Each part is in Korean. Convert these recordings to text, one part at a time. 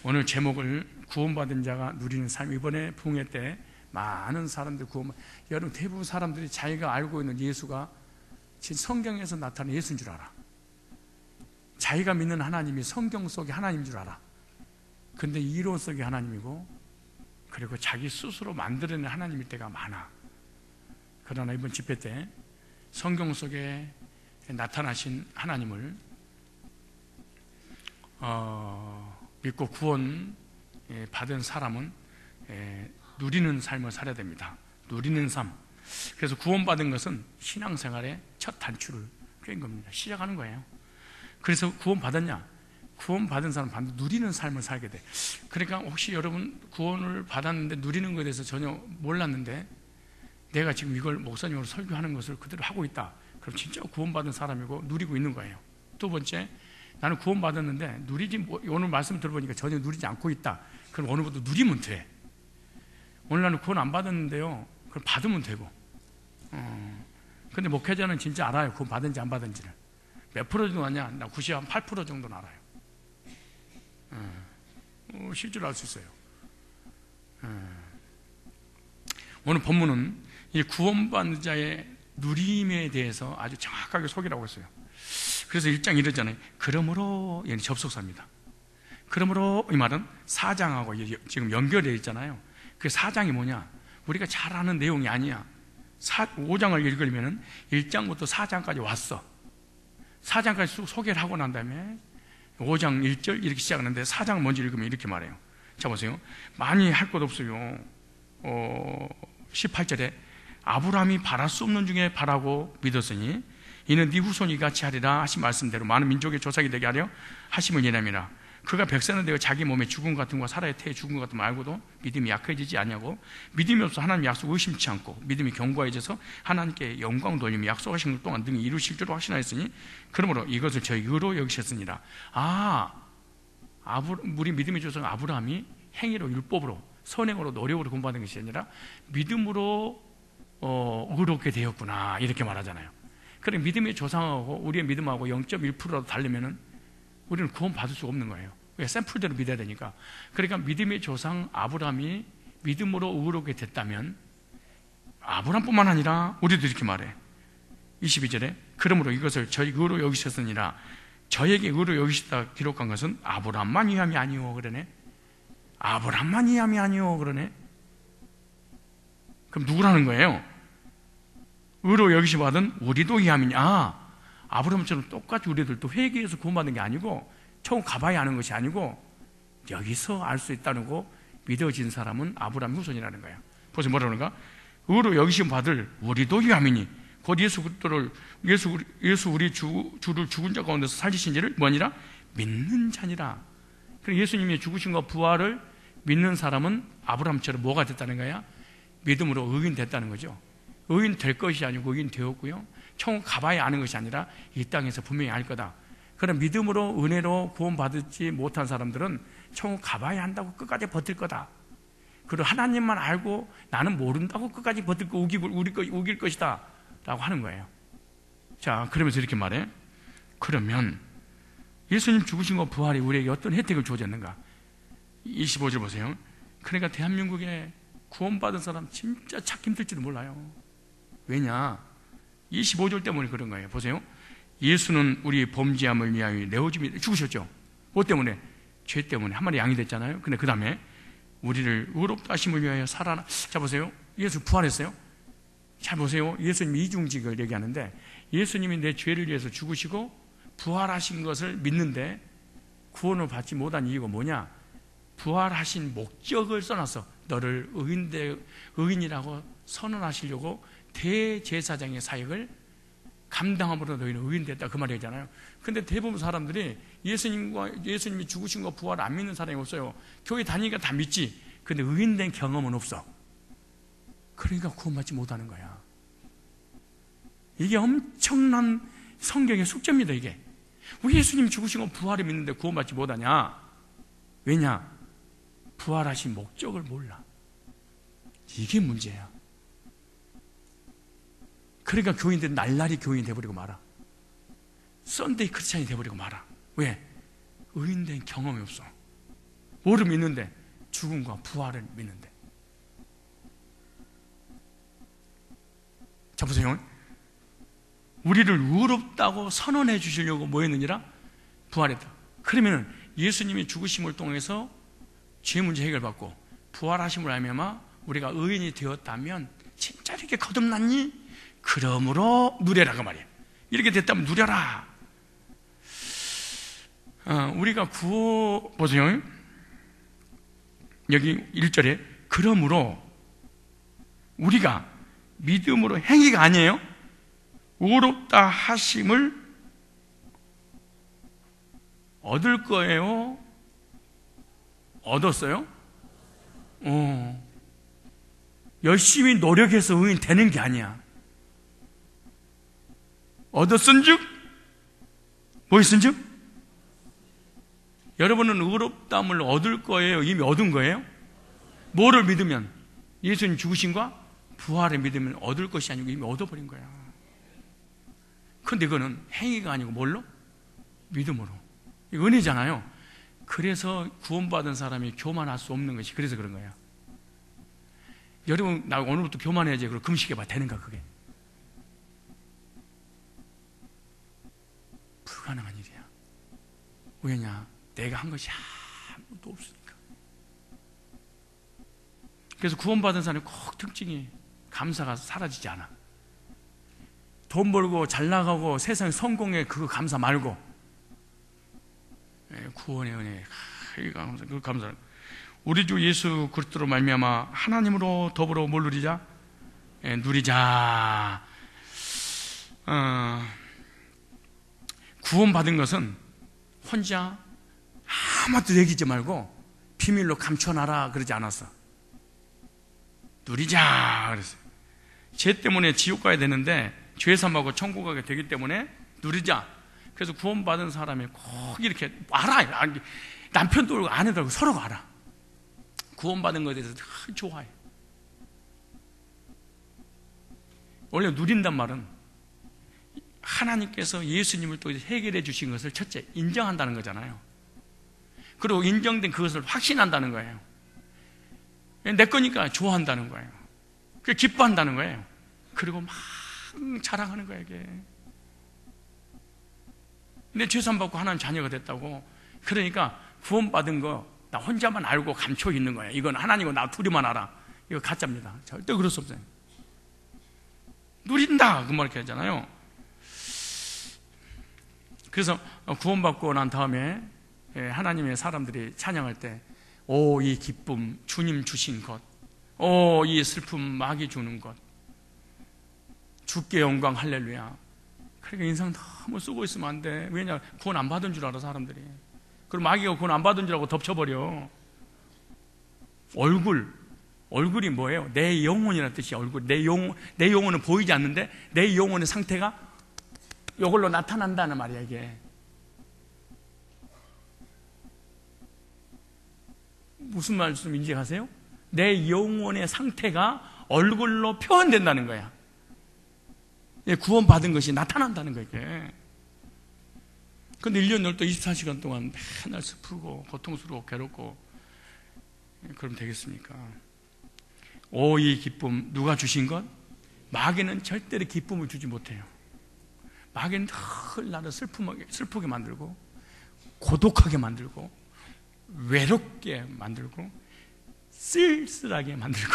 오늘 제목을 구원받은 자가 누리는 삶. 이번에 부흥회 때 많은 사람들이 여러분 대부분 사람들이 자기가 알고 있는 예수가 지금 성경에서 나타나는 예수인 줄 알아. 자기가 믿는 하나님이 성경 속의 하나님인 줄 알아. 근데 이론 속의 하나님이고, 그리고 자기 스스로 만들어낸 하나님일 때가 많아. 그러나 이번 집회 때 성경 속에 나타나신 하나님을 믿고 구원 받은 사람은 누리는 삶을 살아야 됩니다. 누리는 삶. 그래서 구원받은 것은 신앙생활의 첫 단추를 꿰인 겁니다. 시작하는 거예요. 그래서 구원받았냐? 구원받은 사람은 반드시 누리는 삶을 살게 돼. 그러니까 혹시 여러분 구원을 받았는데 누리는 것에 대해서 전혀 몰랐는데 내가 지금 이걸 목사님으로 설교하는 것을 그대로 하고 있다. 그럼 진짜 구원받은 사람이고 누리고 있는 거예요. 두 번째, 나는 구원받았는데 오늘 말씀 들어보니까 전혀 누리지 않고 있다. 그럼 어느 것도 누리면 돼. 오늘 나는 구원 안 받았는데요. 그럼 받으면 되고. 근데 목회자는 진짜 알아요. 구원 받은지 안 받은지를. 몇 프로 정도 아냐? 나 98% 정도는 알아요. 실제로 알 수 있어요. 오늘 본문은 이 구원받는 자의 누림에 대해서 아주 정확하게 소개를 하고 있어요. 그래서 1장 이러잖아요. 그러므로, 얘는 접속사입니다. 그러므로 이 말은 4장하고 지금 연결되어 있잖아요. 그 4장이 뭐냐? 우리가 잘 아는 내용이 아니야. 5장을 읽으면 1장부터 4장까지 왔어. 4장까지 소개를 하고 난 다음에 5장 1절 이렇게 시작하는데 4장을 먼저 읽으면 이렇게 말해요. 자 보세요. 많이 할 것 없어요. 18절에 아브라함이 바랄 수 없는 중에 바라고 믿었으니 이는 네 후손이 같이 하리라 하신 말씀대로 많은 민족의 조상이 되게 하려 하심을 예람이라. 그가 백세는 되어 자기 몸에 죽음 같은 것과 사라의 태에 죽은 것 같은 거 알고도 믿음이 약해지지 아니하고 믿음이 없어 하나님 약속 의심치 않고 믿음이 견고해져서 하나님께 영광 돌리며 약속하신 것 동안 등이 이루실 줄로 확신하였으니 그러므로 이것을 저희 의로 여기셨으니라. 우리 믿음의 조상 아브라함이 행위로 율법으로 선행으로 노력으로 구원받은 것이 아니라 믿음으로 의롭게 되었구나 이렇게 말하잖아요. 그래 믿음의 조상하고 우리의 믿음하고 0.1%라도 다르면은 우리는 구원 받을 수가 없는 거예요. 왜? 샘플대로 믿어야 되니까. 그러니까 믿음의 조상 아브라함이 믿음으로 의롭게 됐다면 아브라함뿐만 아니라 우리도 이렇게 말해. 22절에 그러므로 이것을 저희 의로 여기셨으니라. 저에게 의로 여기셨다 기록한 것은 아브라함만 위함이 아니오 그러네. 아브라함만 위함이 아니오 그러네. 그럼 누구라는 거예요? 의로 여기심 받은 우리도 위함이냐? 아브라함처럼 똑같이 우리들도 회개해서 구원받는 게 아니고 처음 가봐야 아는 것이 아니고 여기서 알 수 있다는 거 믿어진 사람은 아브라함 후손이라는 거예요. 보세요 뭐라 그러는가? 의로 여기심 받을 우리도 위함이니 곧 예수 우리 주를 죽은 자 가운데서 살리신 지를 뭐니라? 믿는 자니라. 그럼 예수님의 죽으심과 부활을 믿는 사람은 아브라함처럼 뭐가 됐다는 거야? 믿음으로 의인 됐다는 거죠. 의인 될 것이 아니고 의인 되었고요. 천국 가봐야 아는 것이 아니라 이 땅에서 분명히 알 거다. 그런 믿음으로 은혜로 구원받지 못한 사람들은 천국 가봐야 한다고 끝까지 버틸 거다. 그리고 하나님만 알고 나는 모른다고 끝까지 버틸 거 우길 것이다 라고 하는 거예요. 자, 그러면서 이렇게 말해. 그러면 예수님 죽으신 거 부활이 우리에게 어떤 혜택을 주어졌는가? 25절 보세요. 그러니까 대한민국에 구원받은 사람 진짜 찾기 힘들지도 몰라요. 왜냐? 25절 때문에 그런 거예요. 보세요. 예수는 우리 범죄함을 위하여 내어짐이 죽으셨죠. 뭐 때문에? 죄 때문에 한 마리 양이 됐잖아요. 근데 그 다음에 우리를 의롭다 하심을 위하여 살아나. 자 보세요. 예수 부활했어요. 잘 보세요. 예수님 이중직을 얘기하는데 예수님이 내 죄를 위해서 죽으시고 부활하신 것을 믿는데 구원을 받지 못한 이유가 뭐냐? 부활하신 목적을 써놨어. 너를 의인이라고 선언하시려고 대제사장의 사역을 감당함으로 너희는 의인 됐다 그 말이잖아요. 근데 대부분 사람들이 예수님이 죽으신 거 부활 안 믿는 사람이 없어요. 교회 다니니까 다 믿지. 근데 의인된 경험은 없어. 그러니까 구원받지 못하는 거야. 이게 엄청난 성경의 숙제입니다. 이게 왜 예수님이 죽으신 거 부활을 믿는데 구원받지 못하냐? 왜냐? 부활하신 목적을 몰라. 이게 문제야. 그러니까 교인들은 날라리 교인이 돼버리고 말아. 썬데이 크리스찬이 돼버리고 말아. 왜? 의인된 경험이 없어. 뭐를 믿는데? 죽음과 부활을 믿는데. 자, 보세요. 우리를 의롭다고 선언해 주시려고 뭐 했느니라? 부활했다. 그러면 예수님이 죽으심을 통해서 죄 문제 해결받고 부활하심을 알면 우리가 의인이 되었다면 진짜 이렇게 거듭났니? 그러므로 누려라 그 말이에요. 이렇게 됐다면 누려라. 우리가 보세요. 여기 1절에 그러므로 우리가 믿음으로 행위가 아니에요. 의롭다 하심을 얻을 거예요? 얻었어요? 열심히 노력해서 의인 되는 게 아니야. 얻었은즉 뭐 있은즉? 여러분은 의롭다함을 얻을 거예요? 이미 얻은 거예요? 뭐를 믿으면? 예수님 죽으심과 부활을 믿으면 얻을 것이 아니고 이미 얻어버린 거야. 그런데 이거는 행위가 아니고 뭘로? 믿음으로. 이거 은혜잖아요. 그래서 구원받은 사람이 교만할 수 없는 것이 그래서 그런 거야. 여러분, 나 오늘부터 교만해야지. 그리고 금식해봐. 되는가 그게? 불가능한 일이야. 왜냐? 내가 한 것이 아무것도 없으니까. 그래서 구원받은 사람이 꼭 특징이 감사가 사라지지 않아. 돈 벌고 잘 나가고 세상에 성공해 그거 감사 말고 구원의 은혜 그 감사. 우리 주 예수 그리스도로 말미암아 하나님으로 더불어 뭘 누리자? 누리자. 구원받은 것은 혼자 아무것도 얘기지 말고 비밀로 감춰놔라 그러지 않았어. 누리자 그랬어요. 죄 때문에 지옥 가야 되는데 죄 삼하고 천국 가게 되기 때문에 누리자. 그래서 구원받은 사람이 꼭 이렇게 알아. 남편도 알고 아내도 알고 서로가 알아. 구원받은 것에 대해서 좋아해. 원래 누린단 말은 하나님께서 예수님을 또 해결해 주신 것을 첫째 인정한다는 거잖아요. 그리고 인정된 그것을 확신한다는 거예요. 내 거니까 좋아한다는 거예요. 기뻐한다는 거예요. 그리고 막 자랑하는 거예요, 이게. 내 죄산 받고 하나님 자녀가 됐다고. 그러니까 구원받은 거 나 혼자만 알고 감춰 있는 거예요. 이건 하나님과 나 둘이만 알아. 이거 가짜입니다. 절대 그럴 수 없어요. 누린다 그 말 이렇게 하잖아요. 그래서 구원받고 난 다음에 하나님의 사람들이 찬양할 때 오 이 기쁨 주님 주신 것, 오 이 슬픔 마귀 주는 것, 주께 영광 할렐루야. 그러니까 인상 너무 쓰고 있으면 안 돼. 왜냐? 구원 안 받은 줄 알아 사람들이. 그럼 마귀가 구원 안 받은 줄 알고 덮쳐버려. 얼굴이 뭐예요? 내 영혼이라는 뜻이야. 얼굴. 내 영혼은 보이지 않는데 내 영혼의 상태가 이걸로 나타난다는 말이야 이게. 무슨 말씀인지 아세요? 내 영혼의 상태가 얼굴로 표현된다는 거야. 구원받은 것이 나타난다는 거야 이게. 근데 1년 열도 24시간 동안 맨날 슬프고 고통스럽고 괴롭고 그럼 되겠습니까? 오 이 기쁨 누가 주신 것? 마귀는 절대로 기쁨을 주지 못해요. 마귀는 늘 나를 슬프게 만들고 고독하게 만들고 외롭게 만들고 쓸쓸하게 만들고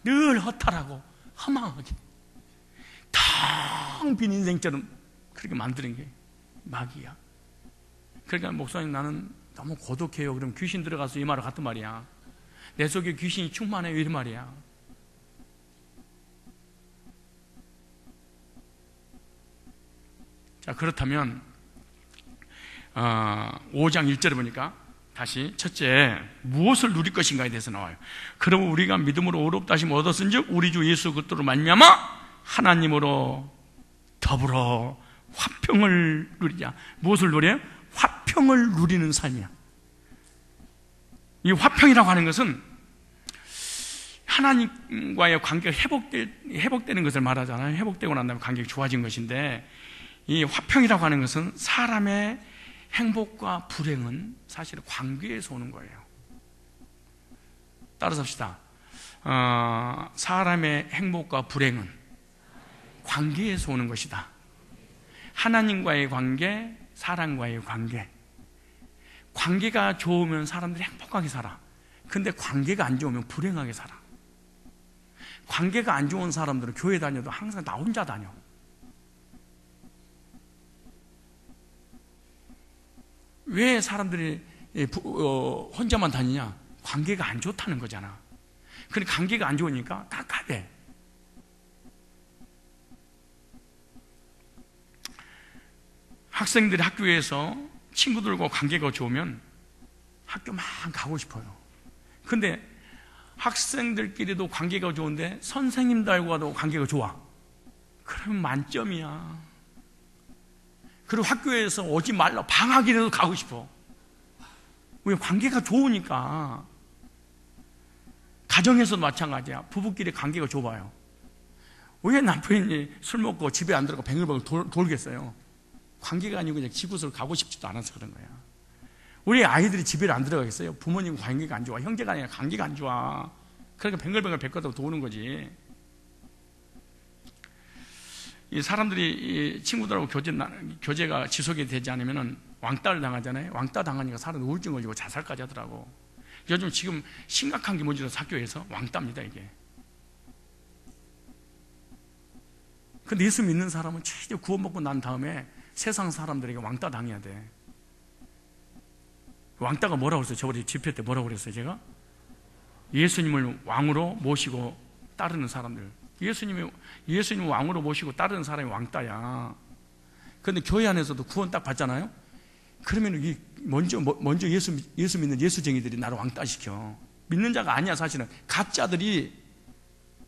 늘 허탈하고 허망하게 텅 빈 인생처럼 그렇게 만드는 게 마귀야. 그러니까 목사님 나는 너무 고독해요. 그럼 귀신 들어가서 이 말을 같은 말이야. 내 속에 귀신이 충만해요 이 말이야. 자 그렇다면 5장 1절에 보니까 다시 첫째 무엇을 누릴 것인가에 대해서 나와요. 그러면 우리가 믿음으로 의롭다 하심을 얻었은즉 우리 주 예수 그리스도로 말미암아 하나님으로 더불어 화평을 누리자. 무엇을 누려요? 화평을 누리는 삶이야. 이 화평이라고 하는 것은 하나님과의 관계가 회복되는 것을 말하잖아요. 회복되고 난 다음에 관계가 좋아진 것인데 이 화평이라고 하는 것은 사람의 행복과 불행은 사실 관계에서 오는 거예요. 따라서 합시다. 사람의 행복과 불행은 관계에서 오는 것이다. 하나님과의 관계, 사람과의 관계. 관계가 좋으면 사람들이 행복하게 살아. 근데 관계가 안 좋으면 불행하게 살아. 관계가 안 좋은 사람들은 교회 다녀도 항상 나 혼자 다녀. 왜 사람들이 혼자만 다니냐? 관계가 안 좋다는 거잖아. 근데 관계가 안 좋으니까 답답해. 학생들이 학교에서 친구들과 관계가 좋으면 학교만 가고 싶어요. 근데 학생들끼리도 관계가 좋은데 선생님들과도 관계가 좋아. 그러면 만점이야. 그리고 학교에서 오지 말라 방학이라도 가고 싶어. 왜? 관계가 좋으니까. 가정에서도 마찬가지야. 부부끼리 관계가 좁아요. 왜 남편이 술 먹고 집에 안 들어가 뱅글뱅글 돌겠어요? 관계가 아니고 그냥 집으로 가고 싶지도 않아서 그런 거야. 우리 아이들이 집에 안 들어가겠어요? 부모님과 관계가 안 좋아. 형제가 아니라 관계가 안 좋아. 그러니까 뱅글뱅글 배꼽도 도는 거지. 이 사람들이 이 친구들하고 교제가 지속이 되지 않으면 왕따를 당하잖아요. 왕따 당하니까 사람 우울증 걸리고 자살까지 하더라고. 요즘 지금 심각한 게 뭔지 알아서 학교에서 왕따입니다, 이게. 근데 예수 믿는 사람은 진짜 구원받고 난 다음에 세상 사람들에게 왕따 당해야 돼. 왕따가 뭐라고 그랬어요? 저번에 집회 때 뭐라고 그랬어요, 제가? 예수님을 왕으로 모시고 따르는 사람들. 예수님을 왕으로 모시고 따르는 사람이 왕따야. 그런데 교회 안에서도 구원 딱 받잖아요? 그러면 먼저 예수 믿는 예수쟁이들이 나를 왕따시켜. 믿는 자가 아니야, 사실은. 가짜들이,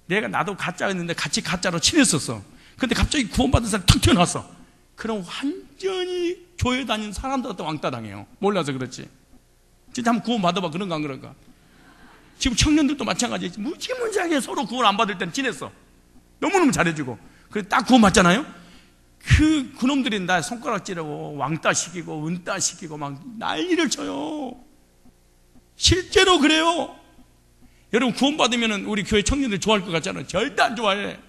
나도 가짜였는데 같이 가짜로 친했었어. 근데 갑자기 구원받은 사람이 탁 튀어나왔어. 그럼 완전히 교회 다니는 사람들한테 왕따 당해요. 몰라서 그렇지. 진짜 한번 구원 받아봐. 그런가 안 그런가? 지금 청년들도 마찬가지지. 무지무지하게 서로 구원 안 받을 때는 친했어. 너무너무 잘해주고. 그래 딱 구원 받잖아요? 그놈들이 나 손가락질하고 왕따 시키고 은따 시키고 막 난리를 쳐요. 실제로 그래요. 여러분 구원 받으면 우리 교회 청년들 좋아할 것 같잖아요. 절대 안 좋아해.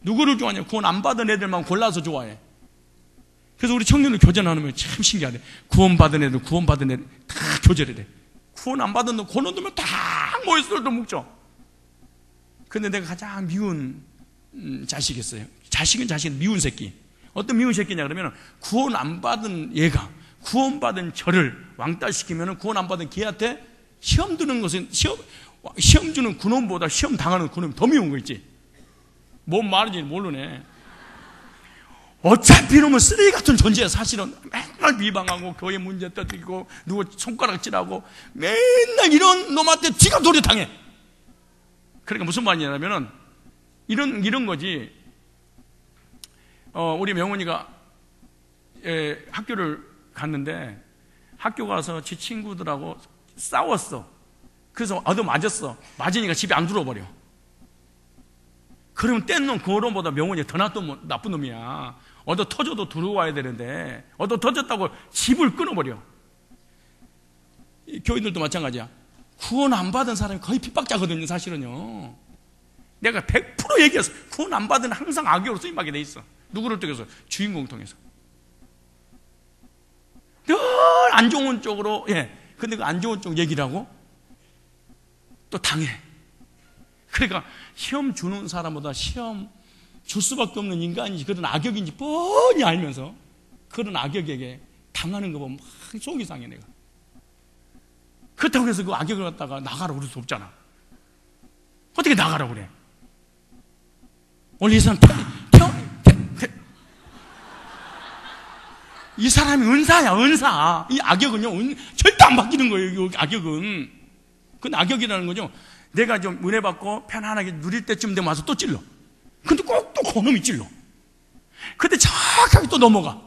누구를 좋아하냐? 구원 안 받은 애들만 골라서 좋아해. 그래서 우리 청년들 교제하면 참 신기하대. 구원 받은 애들 다 교제를 해. 구원 안 받은 놈, 그놈들면 다 모여서 또 묵죠. 근데 내가 가장 미운 자식이었어요. 자식은 미운 새끼. 어떤 미운 새끼냐 그러면 구원 안 받은 얘가 구원 받은 저를 왕따시키면 구원 안 받은 걔한테 시험 드는 것은 시험 주는 그놈보다 시험 당하는 그놈이 더 미운 거 있지. 뭔 말인지 모르네. 어차피 이놈은 쓰레기 같은 존재야. 사실은 맨날 비방하고 교회 문제 떠들고 누구 손가락질하고 맨날 이런 놈한테 쥐가 도려당해. 그러니까 무슨 말이냐면 이런 거지. 우리 명훈이가 학교를 갔는데 학교 가서 지 친구들하고 싸웠어. 그래서 얻어맞았어. 맞으니까 집에 안 들어버려. 그러면 뗀 놈 그놈보다 명훈이 더 나쁜 놈이야. 얻어 터져도 들어와야 되는데 얻어 터졌다고 집을 끊어버려. 교인들도 마찬가지야. 구원 안 받은 사람이 거의 핍박자거든요, 사실은요. 내가 100% 얘기했어. 구원 안 받은 항상 악역으로 쓰임받게 돼 있어. 누구를 통해서? 주인공 통해서. 늘 안 좋은 쪽으로, 근데 그 안 좋은 쪽 얘기를 하고 또 당해. 그러니까 시험 주는 사람보다 시험 줄 수밖에 없는 인간인지 그런 악역인지 뻔히 알면서 그런 악역에게 당하는 거 보면 막 속이 상해, 내가. 그렇다고 해서 그 악역을 갖다가 나가라고 그럴 수 없잖아. 어떻게 나가라고 그래? 원래 이 사람 이 사람이 은사야, 은사. 이 악역은요, 절대 안 바뀌는 거예요, 이 악역은. 그건 악역이라는 거죠. 내가 좀 은혜 받고 편안하게 누릴 때쯤 되면 와서 또 찔러. 근데 꼭 또 그놈이 찔러. 근데 정확하게 또 넘어가.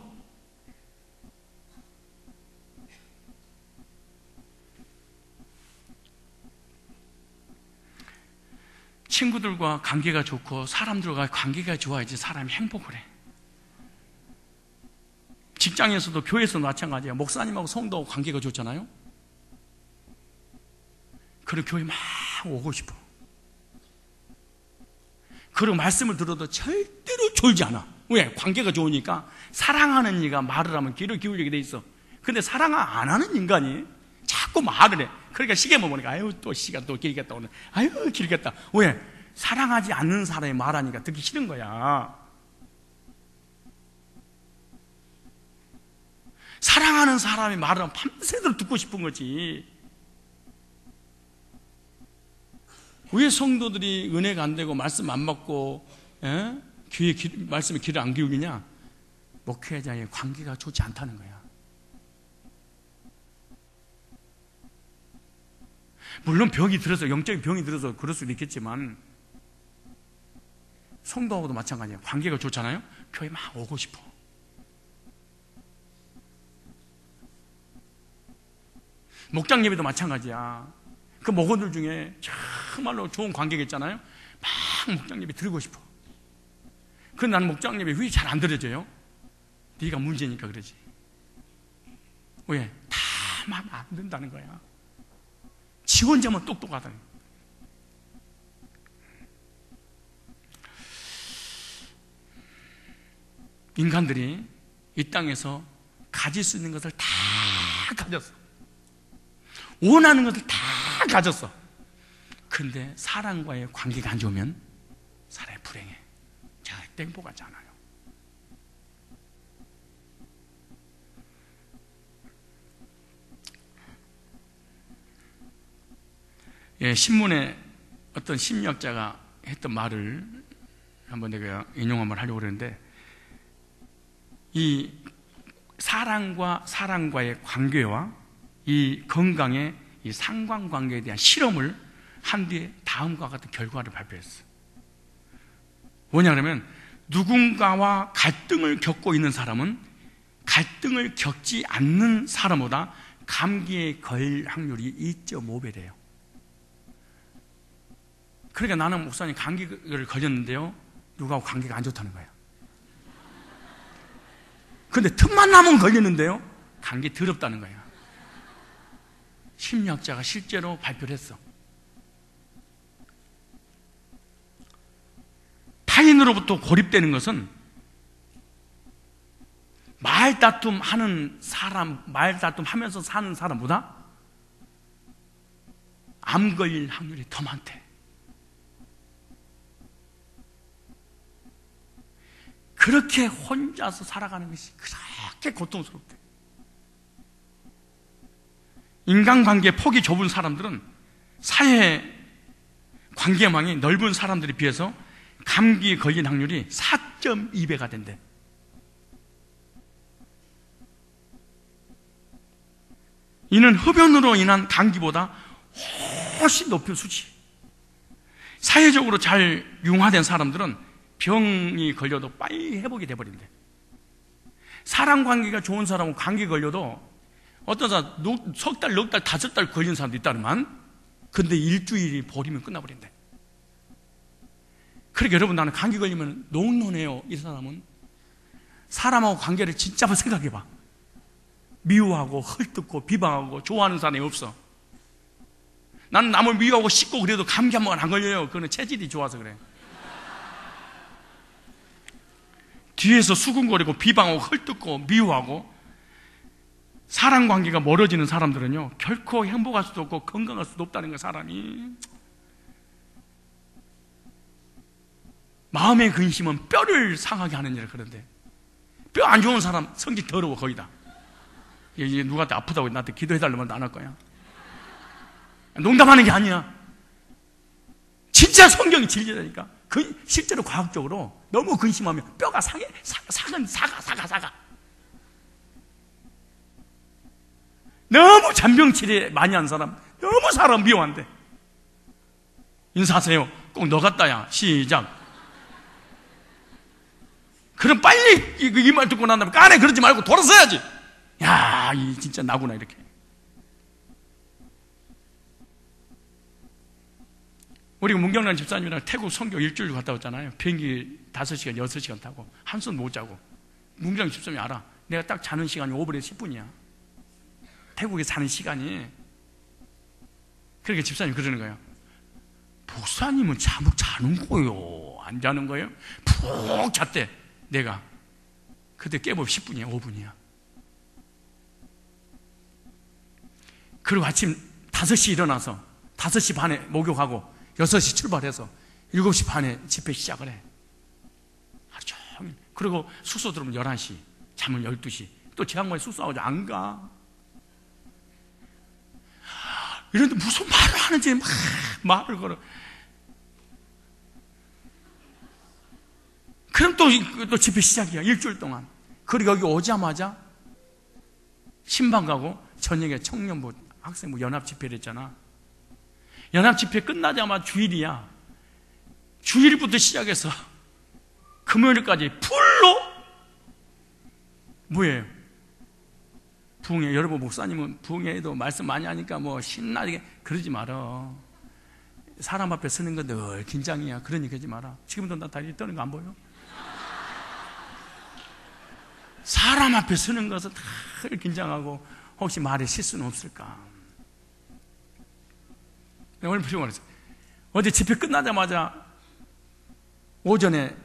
친구들과 관계가 좋고 사람들과 관계가 좋아야지 사람이 행복을 해. 직장에서도 교회에서도 마찬가지예요. 목사님하고 성도하고 관계가 좋잖아요. 그리고 교회 막 오고 싶어. 그리고 말씀을 들어도 절대로 졸지 않아. 왜? 관계가 좋으니까. 사랑하는 이가 말을 하면 귀를 기울이게 돼 있어. 근데 사랑 안 하는 인간이 자꾸 말을 해. 그러니까 시계만 보니까 아유 또 시간 또 길겠다 오늘. 아유 길겠다. 왜? 사랑하지 않는 사람이 말하니까 듣기 싫은 거야. 사랑하는 사람이 말을 하면 밤새도록 듣고 싶은 거지. 왜 성도들이 은혜가 안 되고 말씀 안 받고 말씀에 귀를 안 기울이냐? 목회자의 관계가 좋지 않다는 거야. 물론 병이 들어서, 영적인 병이 들어서 그럴 수도 있겠지만 성도하고도 마찬가지야. 관계가 좋잖아요. 교회 막 오고 싶어. 목장 예배도 마찬가지야. 그 목원들 중에 정말로 좋은 관계가 있잖아요. 막 목장 예배 들고 싶어. 그 나는 목장 예배 왜 잘 안 들어져요? 네가 문제니까 그러지. 왜? 다 막 안 된다는 거야. 지 혼자만 똑똑하다는 거야. 인간들이 이 땅에서 가질 수 있는 것을 다 가졌어. 원하는 것을 다 가졌어. 근데 사람과의 관계가 안 좋으면 사람이 불행해. 절대 행복하지 않아요. 예, 신문에 어떤 심리학자가 했던 말을 한번 내가 인용 한번 하려고 그러는데, 이 사람과 사람과의 관계와 이 건강의 이 상관관계에 대한 실험을 한 뒤에 다음과 같은 결과를 발표했어요. 뭐냐 그러면, 누군가와 갈등을 겪고 있는 사람은 갈등을 겪지 않는 사람보다 감기에 걸릴 확률이 2.5배래요. 그러니까 나는 목사님 감기를 걸렸는데요, 누구하고 관계가 안 좋다는 거예요. 근데 틈만 나면 걸렸는데요, 감기 더럽다는 거예요. 심리학자가 실제로 발표를 했어. 타인으로부터 고립되는 것은 말다툼 하면서 사는 사람보다 암 걸릴 확률이 더 많대. 그렇게 혼자서 살아가는 것이 그렇게 고통스럽대. 인간관계 폭이 좁은 사람들은, 사회 관계망이 넓은 사람들에 비해서 감기에 걸린 확률이 4.2배가 된대. 이는 흡연으로 인한 감기보다 훨씬 높은 수치. 사회적으로 잘 융화된 사람들은 병이 걸려도 빨리 회복이 돼버린대. 사람 관계가 좋은 사람은 감기 걸려도 어떤 사람 석 달, 넉 달, 5달 걸린 사람도 있다만, 근데 일주일이 버리면 끝나버린대. 그러니까 여러분, 나는 감기 걸리면 논논해요. 이 사람은 사람하고 관계를 진짜 한번 생각해봐. 미워하고 헐뜯고 비방하고 좋아하는 사람이 없어. 나는 남을 미워하고 씻고 그래도 감기 한 번 안 걸려요. 그거는 체질이 좋아서 그래. 뒤에서 수근거리고 비방하고 헐뜯고 미워하고, 사람 관계가 멀어지는 사람들은요, 결코 행복할 수도 없고 건강할 수도 없다는 거야. 사람이 마음의 근심은 뼈를 상하게 하는 일을. 그런데 뼈 안 좋은 사람 성질 더러워. 거의 다 누구한테 아프다고 나한테 기도해달라면 말도 안 할 거야. 농담하는 게 아니야. 진짜 성경이 진리라니까. 실제로 과학적으로 너무 근심하면 뼈가 상해. 사가. 너무 잔병치레 많이 한 사람, 너무 사람 미워한대. 인사하세요. 꼭 너 같다야. 시작. 그럼 빨리 이 말 듣고 난 다음에 까네 그러지 말고 돌아서야지. 야, 이 진짜 나구나 이렇게. 우리가 문경란 집사님이랑 태국 선교 일주일 갔다 왔잖아요. 비행기 5시간, 6시간 타고 한숨 못 자고. 문경란 집사님이 알아. 내가 딱 자는 시간이 5분에서 10분이야. 태국에 자는 시간이. 그러니까 집사님 그러는 거예요. 목사님은 잠을 자는 거요, 안 자는 거예요? 푹 잤대. 내가 그때 깨보면 10분이야 5분이야. 그리고 아침 5시 일어나서 5시 반에 목욕하고 6시 출발해서 7시 반에 집회 시작을 해. 하루 종일. 그리고 숙소 들어오면 11시, 잠은 12시. 또 제 양반이 숙소 나오죠. 안 가. 이런데 무슨 말을 하는지 막 말을 걸어. 그럼 또 집회 시작이야. 일주일 동안. 그리고 여기 오자마자 신방 가고 저녁에 청년부 학생부 연합 집회를 했잖아. 연합 집회 끝나자마자 주일이야. 주일부터 시작해서 금요일까지 풀로 뭐예요? 부흥회. 여러분 목사님은 부흥회에도 말씀 많이 하니까 뭐 신나게 그러지 마라. 사람 앞에 서는 건 늘 긴장이야. 그러니 그러지 마라. 지금도 나 다리 떠는 거 안 보여? 사람 앞에 서는 것은 늘 긴장하고 혹시 말에 실수는 없을까? 오늘 피곤했어. 어제 집회 끝나자마자 오전에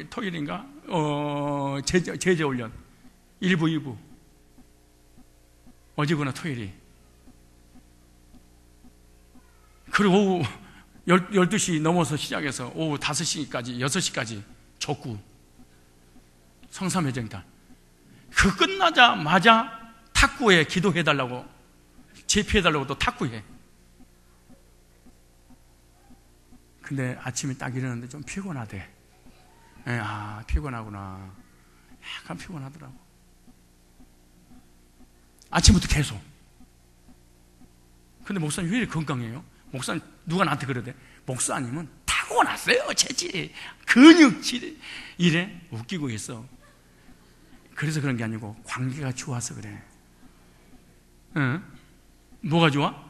토요일인가? 제재훈련 1부 2부 어제구나 토요일이. 그리고 오후 12시 넘어서 시작해서 오후 5시까지 6시까지 족구 성삼회쟁단. 그 끝나자마자 탁구에 기도해달라고 제피해달라고 또 탁구해. 근데 아침에 딱 일어났는데 좀 피곤하대. 피곤하구나. 약간 피곤하더라고. 아침부터 계속. 근데 목사님 왜 이렇게 건강해요? 목사님 누가 나한테 그러대? 목사님은 타고났어요. 체질이 근육질 이래 웃기고 있어. 그래서 그런 게 아니고 관계가 좋아서 그래. 응? 뭐가 좋아?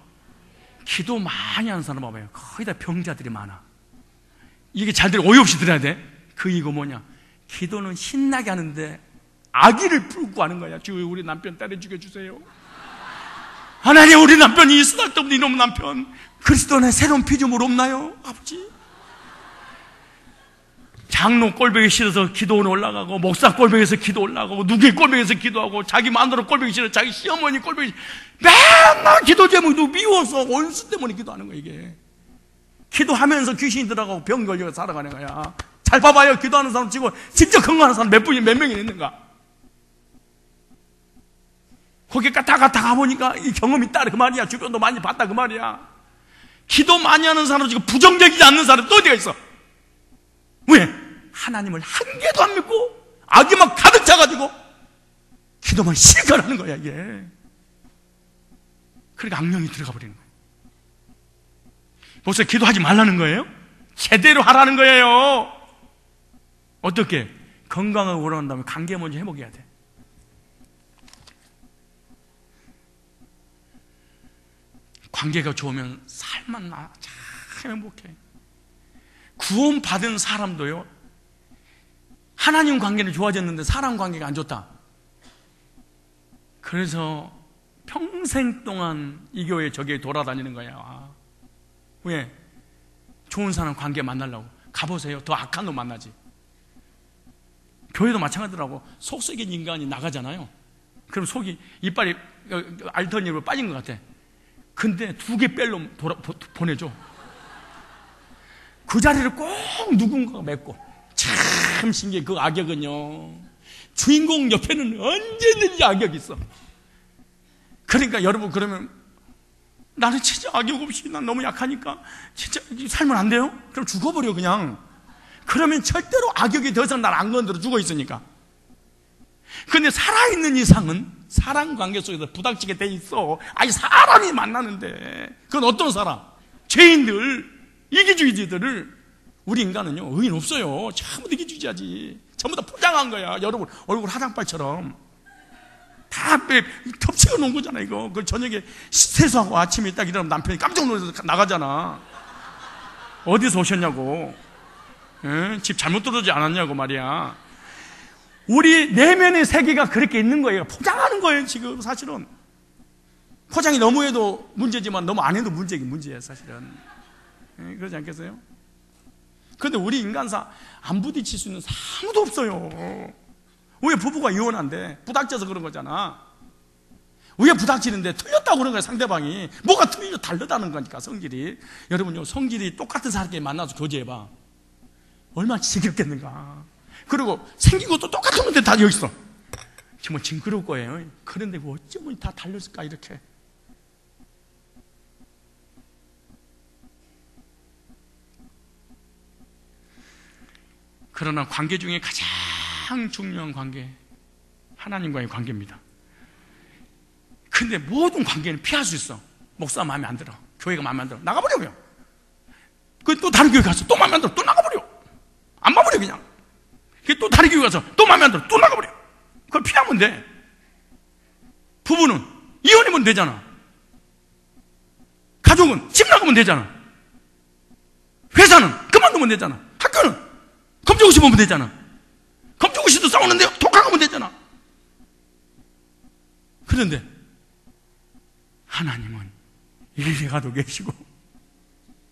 기도 많이 하는 사람 봐봐요. 거의 다 병자들이 많아. 이게 잘 들어 오해 없이 들어야 돼. 그 이거 뭐냐? 기도는 신나게 하는데 아기를 품고 하는 거야. 주 우리 남편 딸을 죽여주세요. 하나님 우리 남편이 쓰잘데없는 이놈 남편 그리스도는 새로운 피조물 없나요? 아버지. 장로 꼴보기 싫어서 기도원 올라가고 목사 꼴보기에서 기도 올라가고 누구의 꼴보기에서 기도하고 자기 마누라 꼴보기 싫어 자기 시어머니 꼴보기 싫어 맨날 기도 제목도 미워서 원수 때문에 기도하는 거야. 이게 기도하면서 귀신이 들어가고 병 걸려서 살아가는 거야. 잘 봐봐요. 기도하는 사람 치고 진짜 건강한 사람 몇 명이 있는가? 거기 다 가보니까 이 경험이 있다 그 말이야. 주변도 많이 봤다 그 말이야. 기도 많이 하는 사람 지금 부정적이지 않는 사람 또 어디가 있어? 왜? 하나님을 한 개도 안 믿고 악의만 가득 차가지고 기도만 실컷하는 거야 이게. 그러니까 악령이 들어가 버리는 거예요. 벌써 기도하지 말라는 거예요? 제대로 하라는 거예요. 어떻게? 건강하고 오라는 관계 먼저 회복해야 돼. 관계가 좋으면 살만 나 참 행복해. 구원받은 사람도요, 하나님 관계는 좋아졌는데 사람 관계가 안 좋다. 그래서 평생 동안 이 교회 저 교회 돌아다니는 거야. 왜? 좋은 사람 관계 만나려고. 가보세요. 더 악한 놈 만나지. 교회도 마찬가지더라고. 속 썩인 인간이 나가잖아요. 그럼 속이 이빨이 알턴이로 빠진 것 같아. 근데 2개 뺄 놈 보내줘. 그 자리를 꼭 누군가가 맺고. 참 신기해. 그 악역은요, 주인공 옆에는 언제든지 악역이 있어. 그러니까 여러분, 그러면 나는 진짜 악역 없이 난 너무 약하니까 진짜 살면 안 돼요? 그럼 죽어버려 그냥. 그러면 절대로 악역이 더 이상 날 안 건드려. 죽어 있으니까. 근데 살아있는 이상은 사람 관계 속에서 부닥치게 돼 있어. 아니 사람이 만나는데. 그건 어떤 사람? 죄인들, 이기주의자들을. 우리 인간은요 의인 없어요. 전부 다 이기주의자지. 전부 다 포장한 거야. 여러분 얼굴 화장빨처럼 다 겹치고 놓은 거잖아 이거. 그 저녁에 세수하고 아침에 딱 일어나면 남편이 깜짝 놀라서 나가잖아. 어디서 오셨냐고. 집 잘못 들어오지 않았냐고 말이야. 우리 내면의 세계가 그렇게 있는 거예요. 포장하는 거예요, 지금 사실은. 포장이 너무 해도 문제지만 너무 안 해도 문제긴 문제예요, 사실은. 그러지 않겠어요? 그런데 우리 인간사 안 부딪힐 수 있는 아무도 없어요. 왜 부부가 이혼한데? 부닥쳐서 그런 거잖아. 왜 부닥치는데? 틀렸다고 그런 거야, 상대방이. 뭐가 틀려? 다르다는 거니까, 성질이. 여러분요, 성질이 똑같은 사람끼리 만나서 교제해봐. 얼마나 지겹겠는가. 그리고 생긴 것도 똑같은 건데 다 여기 있어. 정말 징그러울 거예요. 그런데 어쩌면 다 달렸을까, 이렇게. 그러나 관계 중에 가장 중요한 관계, 하나님과의 관계입니다. 근데 모든 관계는 피할 수 있어. 목사 마음에 안 들어, 교회가 마음에 안 들어, 나가버려. 그 또 다른 교회 가서 또 마음에 안 들어, 또 나가버려. 안 봐버려 그냥. 또 다른 교회 가서 또 마음에 안 들어, 또 나가버려. 그걸 피하면 돼. 부부는 이혼이면 되잖아. 가족은 집 나가면 되잖아. 회사는 그만두면 되잖아. 학교는 검정고시 보면 되잖아. 검정고시도 싸우는데 독학하면 되잖아. 그런데 하나님은 이리 가도 계시고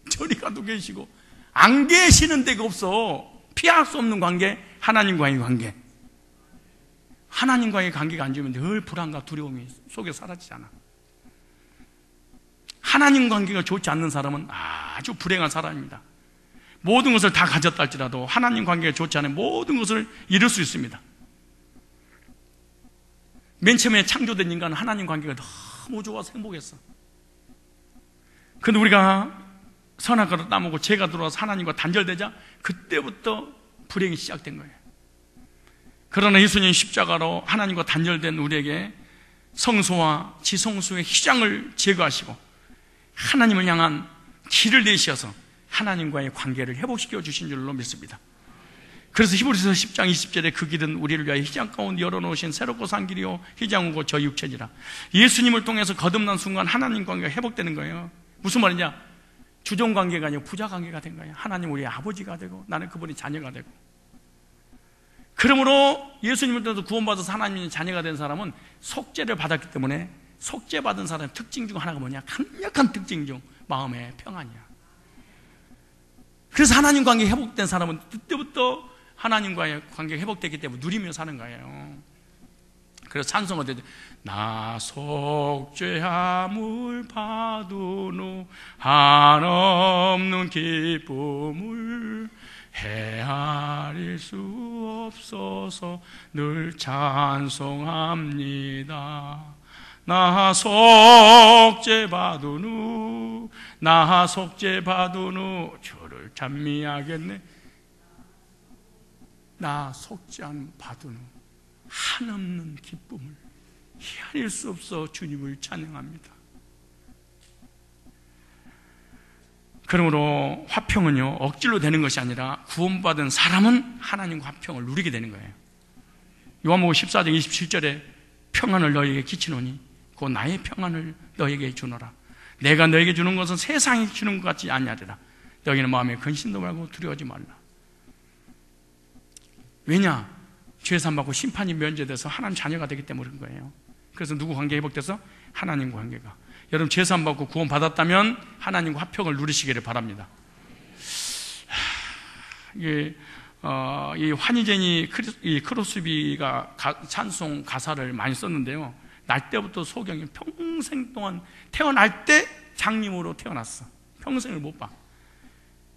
저리 가도 계시고 안 계시는 데가 없어. 피할 수 없는 관계, 하나님과의 관계. 하나님과의 관계가 안 좋으면 늘 불안과 두려움이 속에 사라지잖아. 하나님 관계가 좋지 않는 사람은 아주 불행한 사람입니다. 모든 것을 다 가졌다 할지라도 하나님 관계가 좋지 않으면 모든 것을 잃을 수 있습니다. 맨 처음에 창조된 인간은 하나님 관계가 너무 좋아서 행복했어. 그런데 우리가 선악과를 따먹고 죄가 들어와서 하나님과 단절되자 그때부터 불행이 시작된 거예요. 그러나 예수님 십자가로 하나님과 단절된 우리에게 성소와 지성소의 휘장을 제거하시고 하나님을 향한 길을 내셔서 하나님과의 관계를 회복시켜 주신 줄로 믿습니다. 그래서 히브리서 10장 20절에 그 길은 우리를 위하여 휘장 가운데 열어놓으신 새롭고 산 길이요 휘장이고 저 육체지라. 예수님을 통해서 거듭난 순간 하나님 관계가 회복되는 거예요. 무슨 말이냐? 주종 관계가 아니고 부자 관계가 된 거예요. 하나님 우리의 아버지가 되고 나는 그분의 자녀가 되고. 그러므로 예수님을 통해서 구원받아서 하나님의 자녀가 된 사람은 속죄를 받았기 때문에 속죄받은 사람의 특징 중 하나가 뭐냐? 강력한 특징 중 마음의 평안이야. 그래서 하나님 관계 회복된 사람은 그때부터 하나님과의 관계가 회복됐기 때문에 누리며 사는 거예요. 그래서 찬송을 때 나 속죄함을 받은 후 한없는 기쁨을 헤아릴 수 없어서 늘 찬송합니다. 나 속죄받은 후 나 속죄받은 후 주를 찬미하겠네. 나 속죄함 받은 후 한없는 기쁨을 헤아릴 수 없어 주님을 찬양합니다. 그러므로 화평은요 억지로 되는 것이 아니라 구원받은 사람은 하나님과 화평을 누리게 되는 거예요. 요한복음 14장 27절에 평안을 너에게 끼치노니 곧 나의 평안을 너에게 주노라. 내가 너에게 주는 것은 세상이 주는 것 같지 아니하리라. 너희는 마음에 근심도 말고 두려워하지 말라. 왜냐? 죄산 받고 심판이 면제돼서 하나님 자녀가 되기 때문에 그런 거예요. 그래서 누구 관계 회복돼서? 하나님과 관계가. 여러분 죄산 받고 구원 받았다면 하나님과 화평을 누리시기를 바랍니다. 이 환희제니 크로스비가 찬송 가사를 많이 썼는데요. 날 때부터 소경이 평생 동안 태어날 때 장님으로 태어났어. 평생을 못 봐.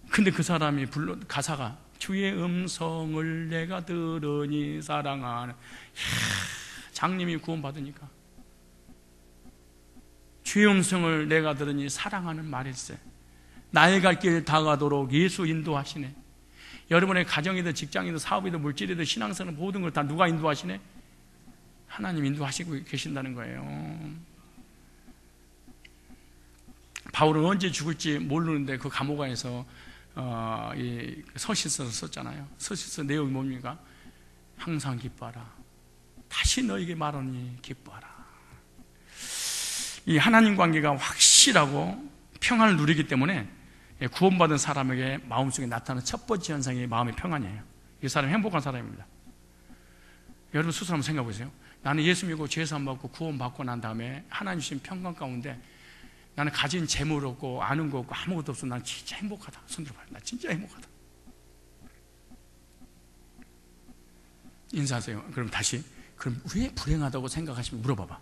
근데 그 사람이 가사가 주의 음성을 내가 들으니 사랑하는. 장님이 구원받으니까 주의 음성을 내가 들으니 사랑하는 말일세. 나의 갈 길 다가도록 예수 인도하시네. 여러분의 가정이든 직장이든 사업이든 물질이든 신앙생활 모든 걸 다 누가 인도하시네? 하나님 인도하시고 계신다는 거예요. 바울은 언제 죽을지 모르는데 그 감옥 안에서 이 서신서를 썼잖아요. 서신서 내용이 뭡니까? 항상 기뻐하라. 다시 너에게 말하니 기뻐하라. 이 하나님 관계가 확실하고 평안을 누리기 때문에 구원받은 사람에게 마음속에 나타나는 첫 번째 현상이 마음의 평안이에요. 이 사람이 행복한 사람입니다. 여러분 스스로 한번 생각해 보세요. 나는 예수 믿고 죄사함 받고 구원받고 난 다음에 하나님 주신 평강 가운데 나는 가진 재물 없고 아는 거 없고 아무것도 없어. 난 진짜 행복하다. 손 들어봐요. 나 진짜 행복하다. 인사하세요. 그럼 다시, 그럼 왜 불행하다고 생각하시면 물어봐봐.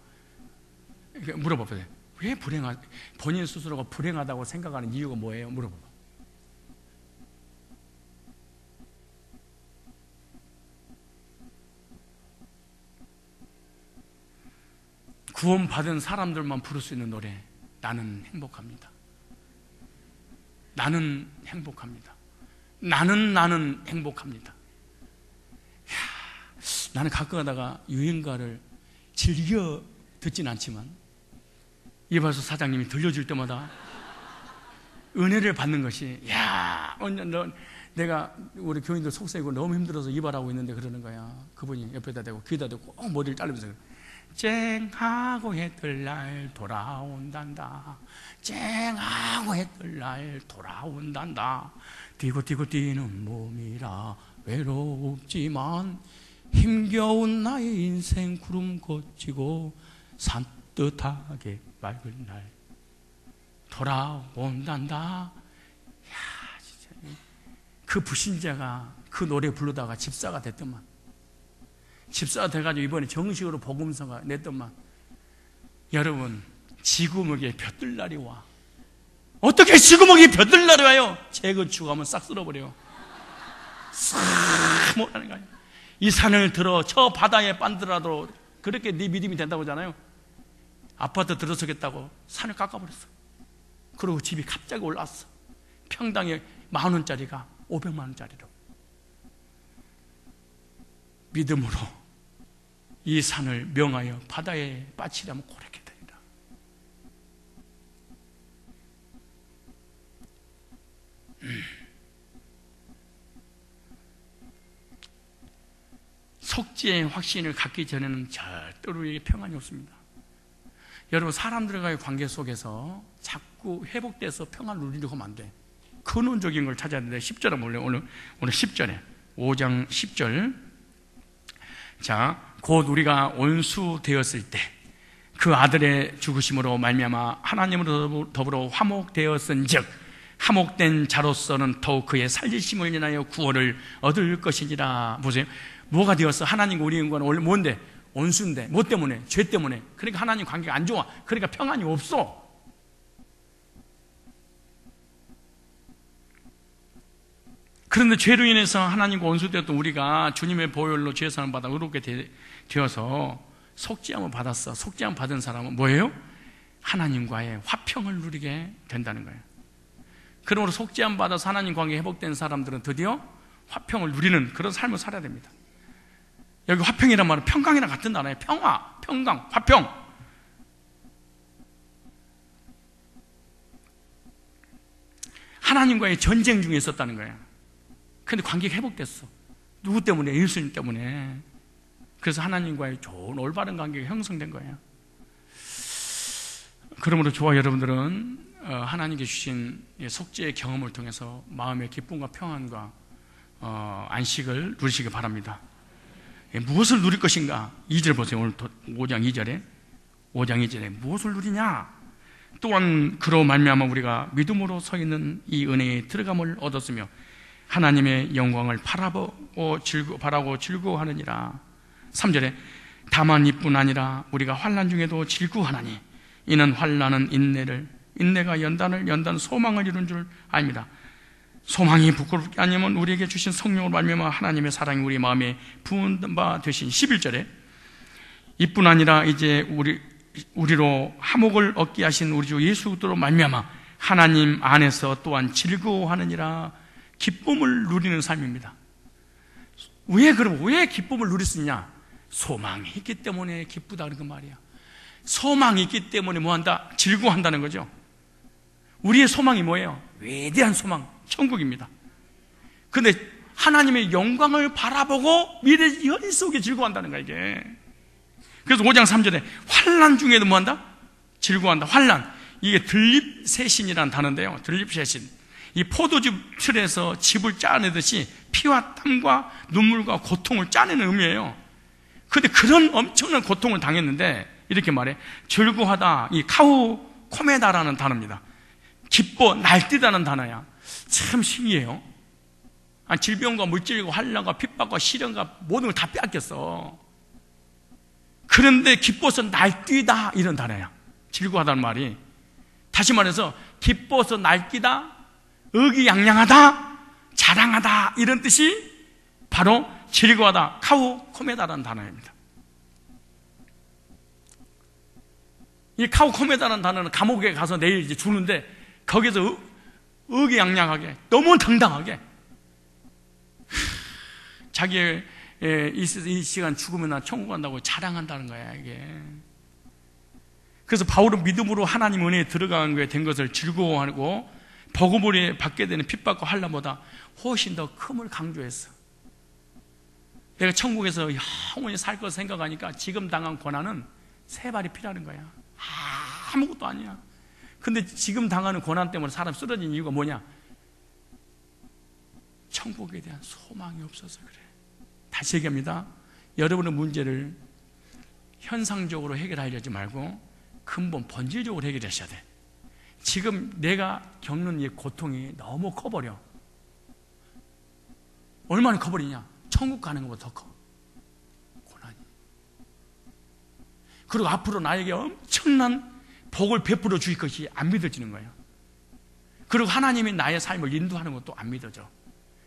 물어봐봐요. 왜 본인 스스로가 불행하다고 생각하는 이유가 뭐예요? 물어봐봐. 구원받은 사람들만 부를 수 있는 노래, 나는 행복합니다. 나는 행복합니다. 나는 행복합니다. 나는 가끔 하다가 유행가를 즐겨 듣진 않지만 이발소 사장님이 들려줄 때마다 은혜를 받는 것이, 내가 우리 교인들 속세고 너무 힘들어서 이발하고 있는데 그러는 거야. 그분이 옆에다 대고 귀에다 대고 꼭 머리를 자르면서 쨍하고 해뜰날 돌아온단다. 쨍하고 해뜰날 돌아온단다. 뛰고 뛰는 몸이라 외롭지만 힘겨운 나의 인생 구름 거치고 산뜻하게 맑은 날 돌아온단다. 진짜 그 불신자가 그 노래 부르다가 집사가 됐더만. 집사가 돼가지고 이번에 정식으로 복음서가 냈더만. 여러분, 지구먹이에 벼뜰날이 와. 어떻게 지구먹이에 벼뜰날이 와요? 재건축하면 싹 쓸어버려요. 싹 뭐라는 거예요. 이 산을 들어 저 바다에 빤드라도 그렇게 네 믿음이 된다고 하잖아요. 아파트 들어서겠다고 산을 깎아버렸어. 그리고 집이 갑자기 올라왔어. 평당에 10,000원짜리가 500만 원짜리로. 믿음으로 이 산을 명하여 바다에 빠치려면 그렇게 되리라. 속죄의 확신을 갖기 전에는 절대로 우리에게 평안이 없습니다. 여러분, 사람들과의 관계 속에서 자꾸 회복돼서 평안을 누리려고 하면 안 돼. 근원적인 걸 찾아야 되는데 10절에 볼래요? 오늘 10절에 5장 10절. 자, 곧 우리가 원수 되었을 때 그 아들의 죽으심으로 말미암아 하나님으로 더불어 화목되었은즉 화목된 자로서는 더욱 그의 살리심을 인하여 구원을 얻을 것이니라. 보세요. 뭐가 되었어? 하나님과 우리 인간은 원래 뭔데? 원수인데. 뭐 때문에? 죄 때문에. 그러니까 하나님 관계가 안 좋아. 그러니까 평안이 없어. 그런데 죄로 인해서 하나님과 원수되었던 우리가 주님의 보혈로 죄 사함을 받아 의롭게 되어서 속죄함을 받았어. 속죄함 받은 사람은 뭐예요? 하나님과의 화평을 누리게 된다는 거예요. 그러므로 속죄함 받아서 하나님 관계 회복된 사람들은 드디어 화평을 누리는 그런 삶을 살아야 됩니다. 여기 화평이란 말은 평강이랑 같은 단어예요. 평화, 평강, 화평. 하나님과의 전쟁 중에 있었다는 거예요. 근데 관계가 회복됐어. 누구 때문에? 예수님 때문에. 그래서 하나님과의 좋은 올바른 관계가 형성된 거예요. 그러므로 저와 여러분들은 하나님께 주신 속죄의 경험을 통해서 마음의 기쁨과 평안과 안식을 누리시기 바랍니다. 무엇을 누릴 것인가? 2절 보세요. 오늘 5장 2절에 무엇을 누리냐? 또한 그로 말미암아 우리가 믿음으로 서 있는 이 은혜에 들어감을 얻었으며 하나님의 영광을 바라고 즐거워하느니라. 3절에 다만 이뿐 아니라 우리가 환난 중에도 즐거워하나니 이는 환난은 인내가 연단은 소망을 이룬 줄 압니다. 소망이 부끄럽게 아니면 우리에게 주신 성령으로 말미암아 하나님의 사랑이 우리 마음에 부은 바 되신 11절에 이뿐 아니라 이제 우리로 화목을 얻게 하신 우리 주 예수 그리스도로 말미암아 하나님 안에서 또한 즐거워하느니라. 기쁨을 누리는 삶입니다. 왜 기쁨을 누릴 수 있냐? 소망이 있기 때문에 기쁘다 그런 말이야. 소망이 있기 때문에 뭐한다? 즐거워한다는 거죠. 우리의 소망이 뭐예요? 위대한 소망, 천국입니다. 그런데 하나님의 영광을 바라보고 미래 현 속에 즐거워한다는 거야, 이게. 그래서 5장 3절에 환난 중에도 뭐한다? 즐거워한다. 환난. 이게 들립세신이라는 단어인데요. 들립세신. 이 포도즙 틀에서 즙을 짜내듯이 피와 땀과 눈물과 고통을 짜내는 의미예요. 그런데 그런 엄청난 고통을 당했는데 이렇게 말해. 즐거워하다, 이 카우코메다라는 단어입니다. 기뻐, 날뛰다는 단어야. 참 신기해요. 질병과 물질과 환난과 핍박과 시련과 모든 걸 다 빼앗겼어. 그런데 기뻐서 날뛰다 이런 단어야. 즐거워하다는 말이. 다시 말해서 기뻐서 날뛰다, 의기양양하다, 자랑하다 이런 뜻이 바로 즐거워하다, 카우코메다라는 단어입니다. 이 카우코메다라는 단어는 감옥에 가서 내일 이제 주는데 거기서 의기양양하게, 너무 당당하게 자기의 이 시간 죽으면 나 천국 간다고 자랑한다는 거야, 이게. 그래서 바울은 믿음으로 하나님 은혜에 들어간 거에 된 것을 즐거워하고 복음을 받게 되는 핍박과 환난보다 훨씬 더 큼을 강조했어. 내가 천국에서 영원히 살 것 생각하니까 지금 당한 고난은 세 발이 피라는 거야. 아무것도 아니야. 근데 지금 당하는 고난 때문에 사람 쓰러진 이유가 뭐냐? 천국에 대한 소망이 없어서 그래. 다시 얘기합니다. 여러분의 문제를 현상적으로 해결하려지 말고 근본 본질적으로 해결하셔야 돼. 지금 내가 겪는 이 고통이 너무 커버려. 얼마나 커버리냐? 천국 가는 것보다 더 커. 고난이. 그리고 앞으로 나에게 엄청난 복을 베풀어 주실 것이 안 믿어지는 거예요. 그리고 하나님이 나의 삶을 인도하는 것도 안 믿어져.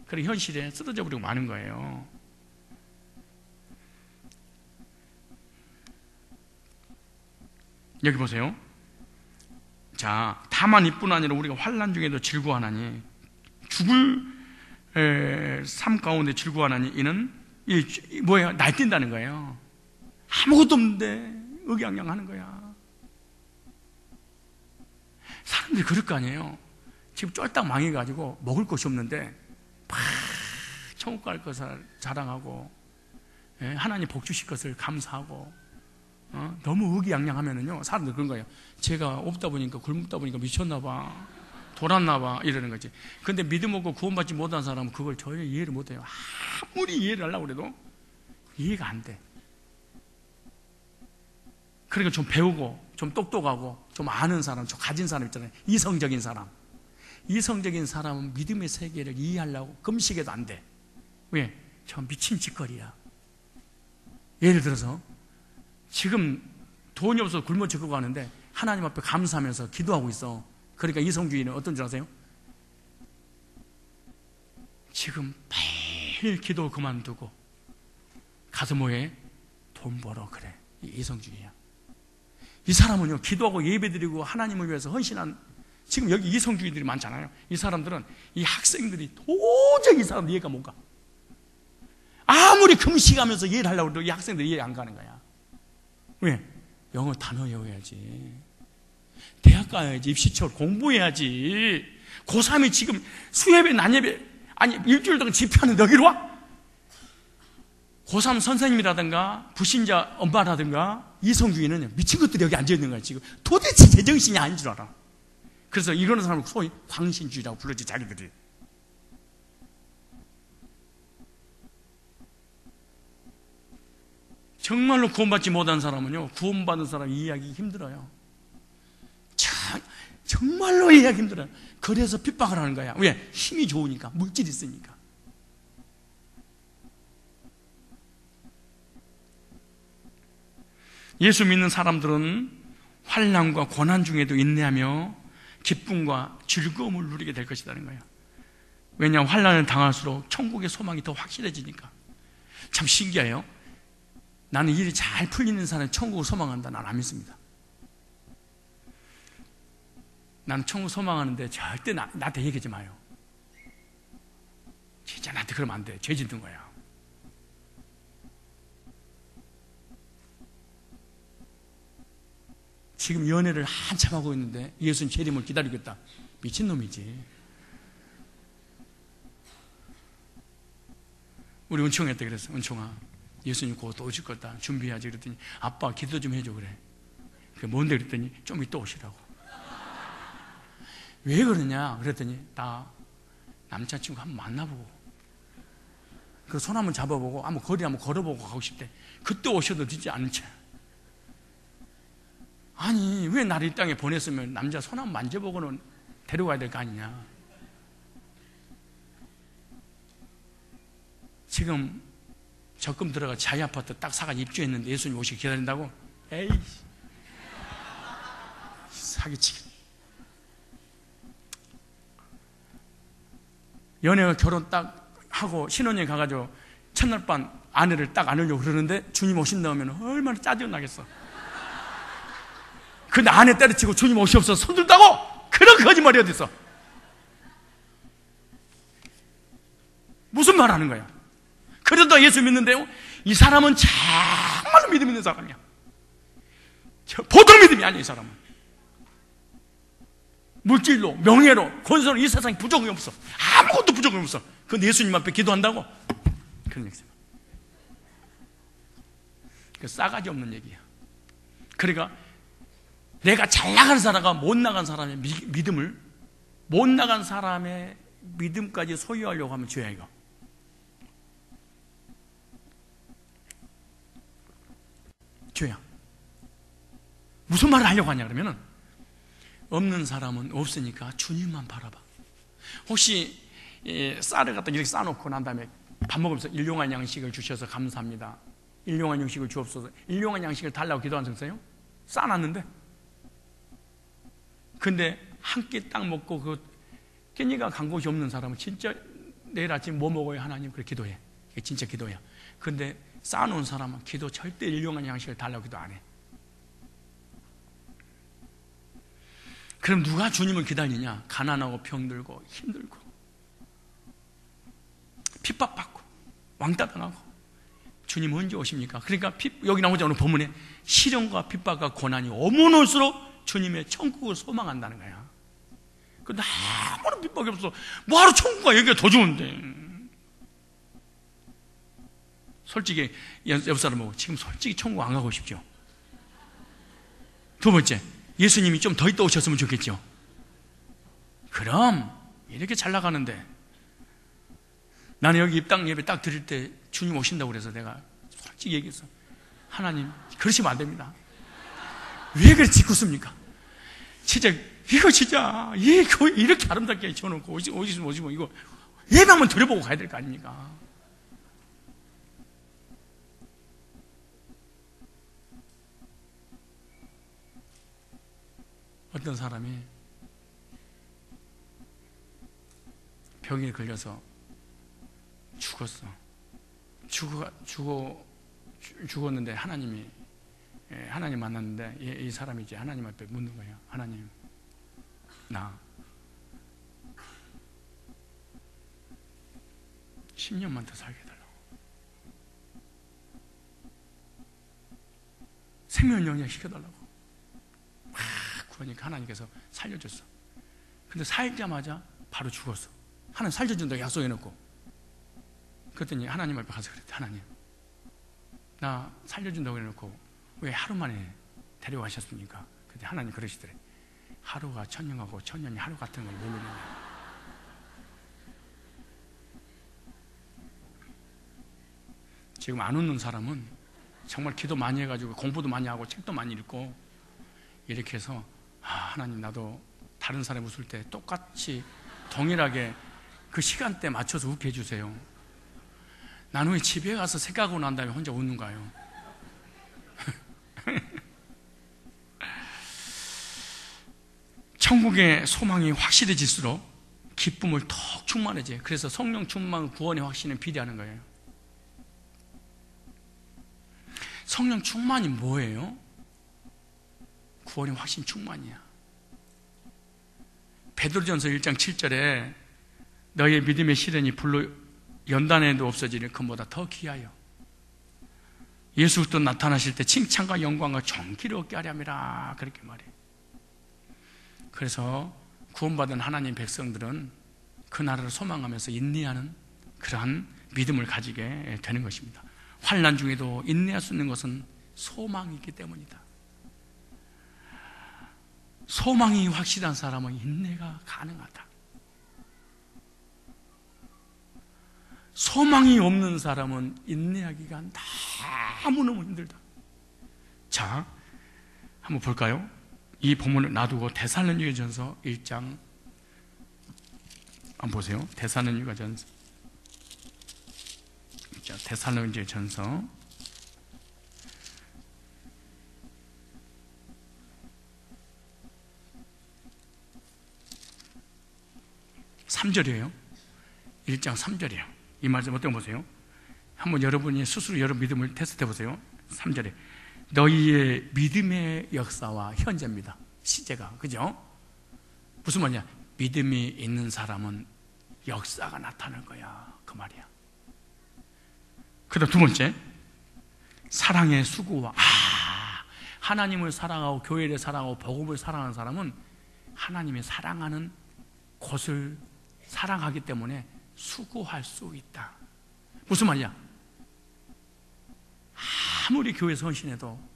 그리고 현실에 쓰러져 버리고 마는 거예요. 여기 보세요. 자, 다만 이뿐 아니라 우리가 환난 중에도 즐거워하나니, 죽을 삶 가운데 즐거워하나니, 이는 뭐예요? 날뛴다는 거예요. 아무것도 없는데 의기양양하는 거야. 사람들이 그럴 거 아니에요. 지금 쫄딱 망해가지고 먹을 것이 없는데 막 천국 갈 것을 자랑하고, 하나님 복 주실 것을 감사하고, 너무 의기양양하면은요, 사람들 그런 거예요. 제가 없다 보니까, 굶다 보니까 미쳤나 봐, 돌았나 봐, 이러는 거지. 근데 믿음 없고 구원받지 못한 사람은 그걸 전혀 이해를 못 해요. 아무리 이해를 하려고 그래도 이해가 안 돼. 그러니까 좀 배우고, 좀 똑똑하고, 좀 아는 사람, 좀 가진 사람 있잖아요. 이성적인 사람. 이성적인 사람은 믿음의 세계를 이해하려고 금식해도 안 돼. 왜? 저 미친 짓거리야. 예를 들어서 지금 돈이 없어서 굶어 죽고 가는데 하나님 앞에 감사하면서 기도하고 있어. 그러니까 이성주의는 어떤 줄 아세요? 지금 매일 기도 그만두고 가서 뭐해? 돈 벌어. 그래. 이성주의야. 이 사람은요, 기도하고 예배드리고 하나님을 위해서 헌신한, 지금 여기 이성주의들이 많잖아요. 이 사람들은, 이 학생들이 도저히 이 사람 이해가 못 가. 아무리 금식하면서 이해를 하려고 해도 이 학생들이 이해 안 가는 거야. 왜? 영어 단어 외워야지. 대학 가야지. 입시처럼 공부해야지. 고3이 지금 수예배, 난예배, 아니 일주일 동안 집회하는데 여기로 와? 고3 선생님이라든가 불신자 엄마라든가 이성주의는 미친 것들이 여기 앉아있는 거야. 지금 도대체 제정신이 아닌 줄 알아. 그래서 이러는 사람을 소위 광신주의라고 부르지, 자기들이. 정말로 구원받지 못한 사람은요, 구원받은 사람 이해하기 힘들어요. 정말로 이해하기 힘들어요. 그래서 핍박을 하는 거야. 왜? 힘이 좋으니까, 물질이 있으니까. 예수 믿는 사람들은 환난과 고난 중에도 인내하며 기쁨과 즐거움을 누리게 될 것이라는 거예요. 왜냐하면 환난을 당할수록 천국의 소망이 더 확실해지니까. 참 신기해요. 나는 일이 잘 풀리는 사람이 천국을 소망한다. 나는 안 믿습니다. 나는 천국 소망하는데 절대 나한테 얘기하지 마요. 진짜 나한테 그러면 안 돼. 죄 짓는 거야. 지금 연애를 한참 하고 있는데 예수님 재림을 기다리고 있다. 미친놈이지. 우리 은총한테 그랬어. 은총아, 예수님 곧 또 오실 거다. 준비해야지. 그랬더니 아빠 기도 좀 해줘. 그래. 그게 뭔데? 그랬더니 좀 이따 오시라고. 왜 그러냐? 그랬더니 나 남자친구 한번 만나보고, 그 손 한번 잡아보고, 한번 거리 한번 걸어보고 가고 싶대. 그때 오셔도 되지 않은 채. 아니, 왜 나를 이 땅에 보냈으면 남자 손 한번 만져보고는 데려가야 될 거 아니냐. 지금 적금 들어가 자기 아파트 딱 사가지고 입주했는데 예수님 오시기 기다린다고? 에이, 사기치기. 연애가 결혼 딱 하고 신혼여행 가가지고 첫날 밤 아내를 딱 안으려고 그러는데 주님 오신다 하면 얼마나 짜증나겠어. 근데 아내 때려치고 주님 오시옵소서 손들다고? 그런 거짓말이 어디 있어? 무슨 말 하는 거야? 그래도 예수 믿는데요, 이 사람은 정말로 믿음 있는 사람이야. 보통 믿음이 아니야. 이 사람은 물질로, 명예로, 권세로 이 세상에 부족이 없어. 아무것도 부족이 없어. 그건 예수님 앞에 기도한다고? 그런 얘기죠. 그 싸가지 없는 얘기야. 그러니까 내가 잘 나가는 사람과 못 나간 사람의 믿음을, 못 나간 사람의 믿음까지 소유하려고 하면 죄야. 이거 죄야. 무슨 말을 하려고 하냐 그러면은, 없는 사람은 없으니까 주님만 바라봐. 혹시 쌀을 갖다 이렇게 싸놓고 난 다음에 밥 먹으면서 일용할 양식을 주셔서 감사합니다, 일용할 양식을 주옵소서, 일용할 양식을 달라고 기도한 적 있어요? 싸놨는데, 근데 한 끼 딱 먹고 그 깻잎가 간 곳이 없는 사람은 진짜 내일 아침 뭐 먹어요 하나님? 그렇게 기도해. 그게 진짜 기도야. 근데 쌓아놓은 사람은 기도 절대 일용할 양식을 달라고 기도 안 해. 그럼 누가 주님을 기다리냐? 가난하고 병들고 힘들고 핍박받고 왕따 당하고. 주님 언제 오십니까? 그러니까 여기 나오자 오늘 본문에 시련과 핍박과 고난이 오면 올수록 주님의 천국을 소망한다는 거야. 근데 아무런 핍박이 없어. 뭐하러 천국가 여기가 더 좋은데. 솔직히 옆 사람 보고 지금 솔직히 천국 안 가고 싶죠? 두 번째, 예수님이 좀 더 있다 오셨으면 좋겠죠? 그럼 이렇게 잘 나가는데, 나는 여기 입당 예배 딱 드릴 때 주님 오신다고 그래서 내가 솔직히 얘기했어. 하나님, 그러시면 안 됩니다. 왜 그렇게 짓궂습니까? 진짜 이거 진짜 이렇게 아름답게 지어놓고 오시면 이거 예배 한번 드려보고 가야 될 거 아닙니까? 어떤 사람이 병에 걸려서 죽었어. 죽었는데 하나님 만났는데 이 사람이 이제 하나님 앞에 묻는 거예요. 하나님, 나 10년만 더 살게 해달라고. 생명연약 시켜달라고 막 구하니까 하나님께서 살려줬어. 근데 살자마자 바로 죽었어. 하나님 살려준다고 약속해놓고. 그랬더니 하나님 앞에 가서 그랬대. 하나님, 나 살려준다고 해놓고 왜 하루 만에 데려가셨습니까? 그때 하나님 그러시더래. 하루가 천년하고 천년이 하루 같은 걸 모르느냐. 지금 안 웃는 사람은 정말 기도 많이 해가지고 공부도 많이 하고 책도 많이 읽고 이렇게 해서 하나님, 나도 다른 사람 웃을 때 똑같이 동일하게 그 시간대에 맞춰서 웃게 해주세요. 나는 왜 집에 가서 생각하고 난 다음에 혼자 웃는가요? 천국의 소망이 확실해질수록 기쁨을 더 충만해져요. 그래서 성령 충만 구원의 확신은 비례하는 거예요. 성령 충만이 뭐예요? 구원의 확신 충만이야. 베드로전서 1장 7절에 너희의 믿음의 시련이 불로 연단해도 없어지는 금보다 더 귀하여 예수 그리스도 나타나실 때 칭찬과 영광과 존귀를 얻게 하려 함이라, 그렇게 말해. 그래서 구원받은 하나님 백성들은 그 나라를 소망하면서 인내하는 그러한 믿음을 가지게 되는 것입니다. 환난 중에도 인내할 수 있는 것은 소망이 있기 때문이다. 소망이 확실한 사람은 인내가 가능하다. 소망이 없는 사람은 인내하기가 너무너무 힘들다. 자, 한번 볼까요? 이 본문을 놔두고 데살로니가전서 1장 한번 보세요. 데살로니가전서 3절이에요. 1장 3절이에요. 이 말씀 어떤 거 보세요? 한번 여러분이 스스로 여러분 믿음을 테스트해 보세요. 3절에 너희의 믿음의 역사와 현재입니다. 시제가, 그죠? 무슨 말이냐? 믿음이 있는 사람은 역사가 나타날 거야, 그 말이야. 그 다음 두 번째, 사랑의 수고와 하나님을 사랑하고 교회를 사랑하고 복음을 사랑하는 사람은 하나님이 사랑하는 곳을 사랑하기 때문에 수고할 수 있다. 무슨 말이야? 아무리 교회에서 헌신해도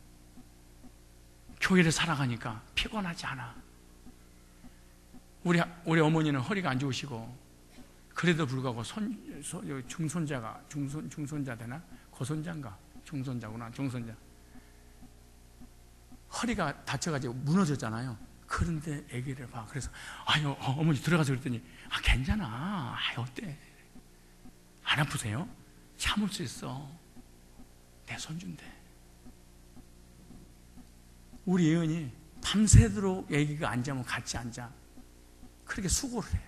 교회를 사랑하니까 피곤하지 않아. 우리 어머니는 허리가 안 좋으시고 그래도 불구하고 중손자 되나? 고손자인가? 중손자 허리가 다쳐가지고 무너졌잖아요. 그런데 아기를 봐. 그래서 어머니 들어가서 그랬더니 괜찮아. 어때? 안 아프세요? 참을 수 있어. 내 손주인데. 우리 예은이 밤새도록 아기가 안 자면 같이 앉아. 그렇게 수고를 해.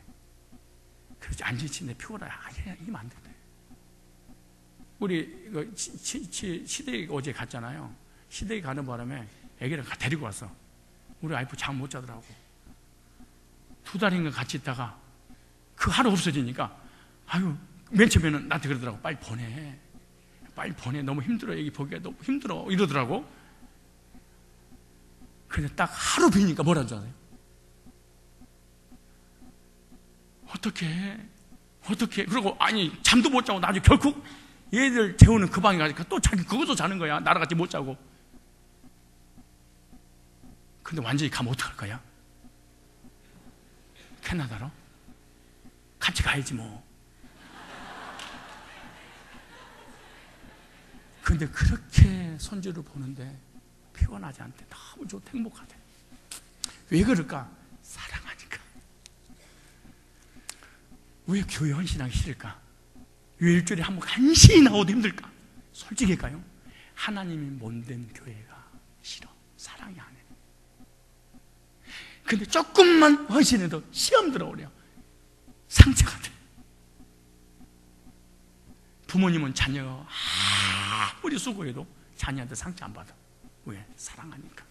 그렇지 앉으시는데 피곤해. 이러면 안 된대. 우리 시댁 어제 갔잖아요. 시댁 가는 바람에 아기를 데리고 왔어. 우리 와이프 잠 못 자더라고. 2달인가 같이 있다가 그 하루 없어지니까 맨 처음에는 나한테 그러더라고. 빨리 보내. 너무 힘들어. 애기 보기가 너무 힘들어. 이러더라고. 근데 딱 하루 비니까 뭐라는 줄 아세요? 어떻게 그러고 잠도 못 자고 나중에 결국 얘들 재우는 그 방에 가니까 또 자기 그것도 자는 거야. 나랑 같이 못 자고. 근데 완전히 가면 어떡할 거야? 캐나다로? 같이 가야지 뭐. 근데 그렇게 손주를 보는데 피곤하지 않대. 너무 좋대. 행복하대. 왜 그럴까? 사랑하니까. 왜 교회 헌신하기 싫을까? 왜 일주일에 한 번 간신히 나오도 힘들까? 솔직히 할까요? 하나님이 못된 교회가 싫어. 사랑이 안 해. 근데 조금만 헌신해도 시험 들어오려. 상처가 돼. 부모님은 자녀가 아무리 수고해도 자녀한테 상처 안 받아. 왜? 사랑하니까.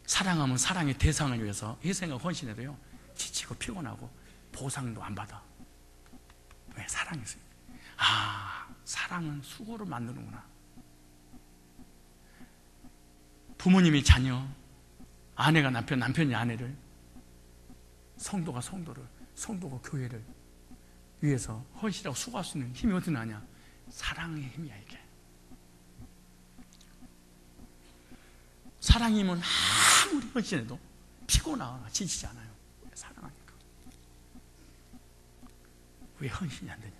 사랑하면 사랑의 대상을 위해서 희생하고 헌신해도요 지치고 피곤하고 보상도 안 받아. 왜? 사랑했어요. 사랑은 수고를 만드는구나. 부모님이 자녀, 아내가 남편, 남편이 아내를, 성도가 성도를, 성도가 교회를 위해서 헌신하고 수고할 수 있는 힘이 어디 나냐? 사랑의 힘이야. 이게 사랑이면 아무리 헌신해도 피곤하거나 지치지 않아요. 사랑하니까. 왜 헌신이 안 되냐?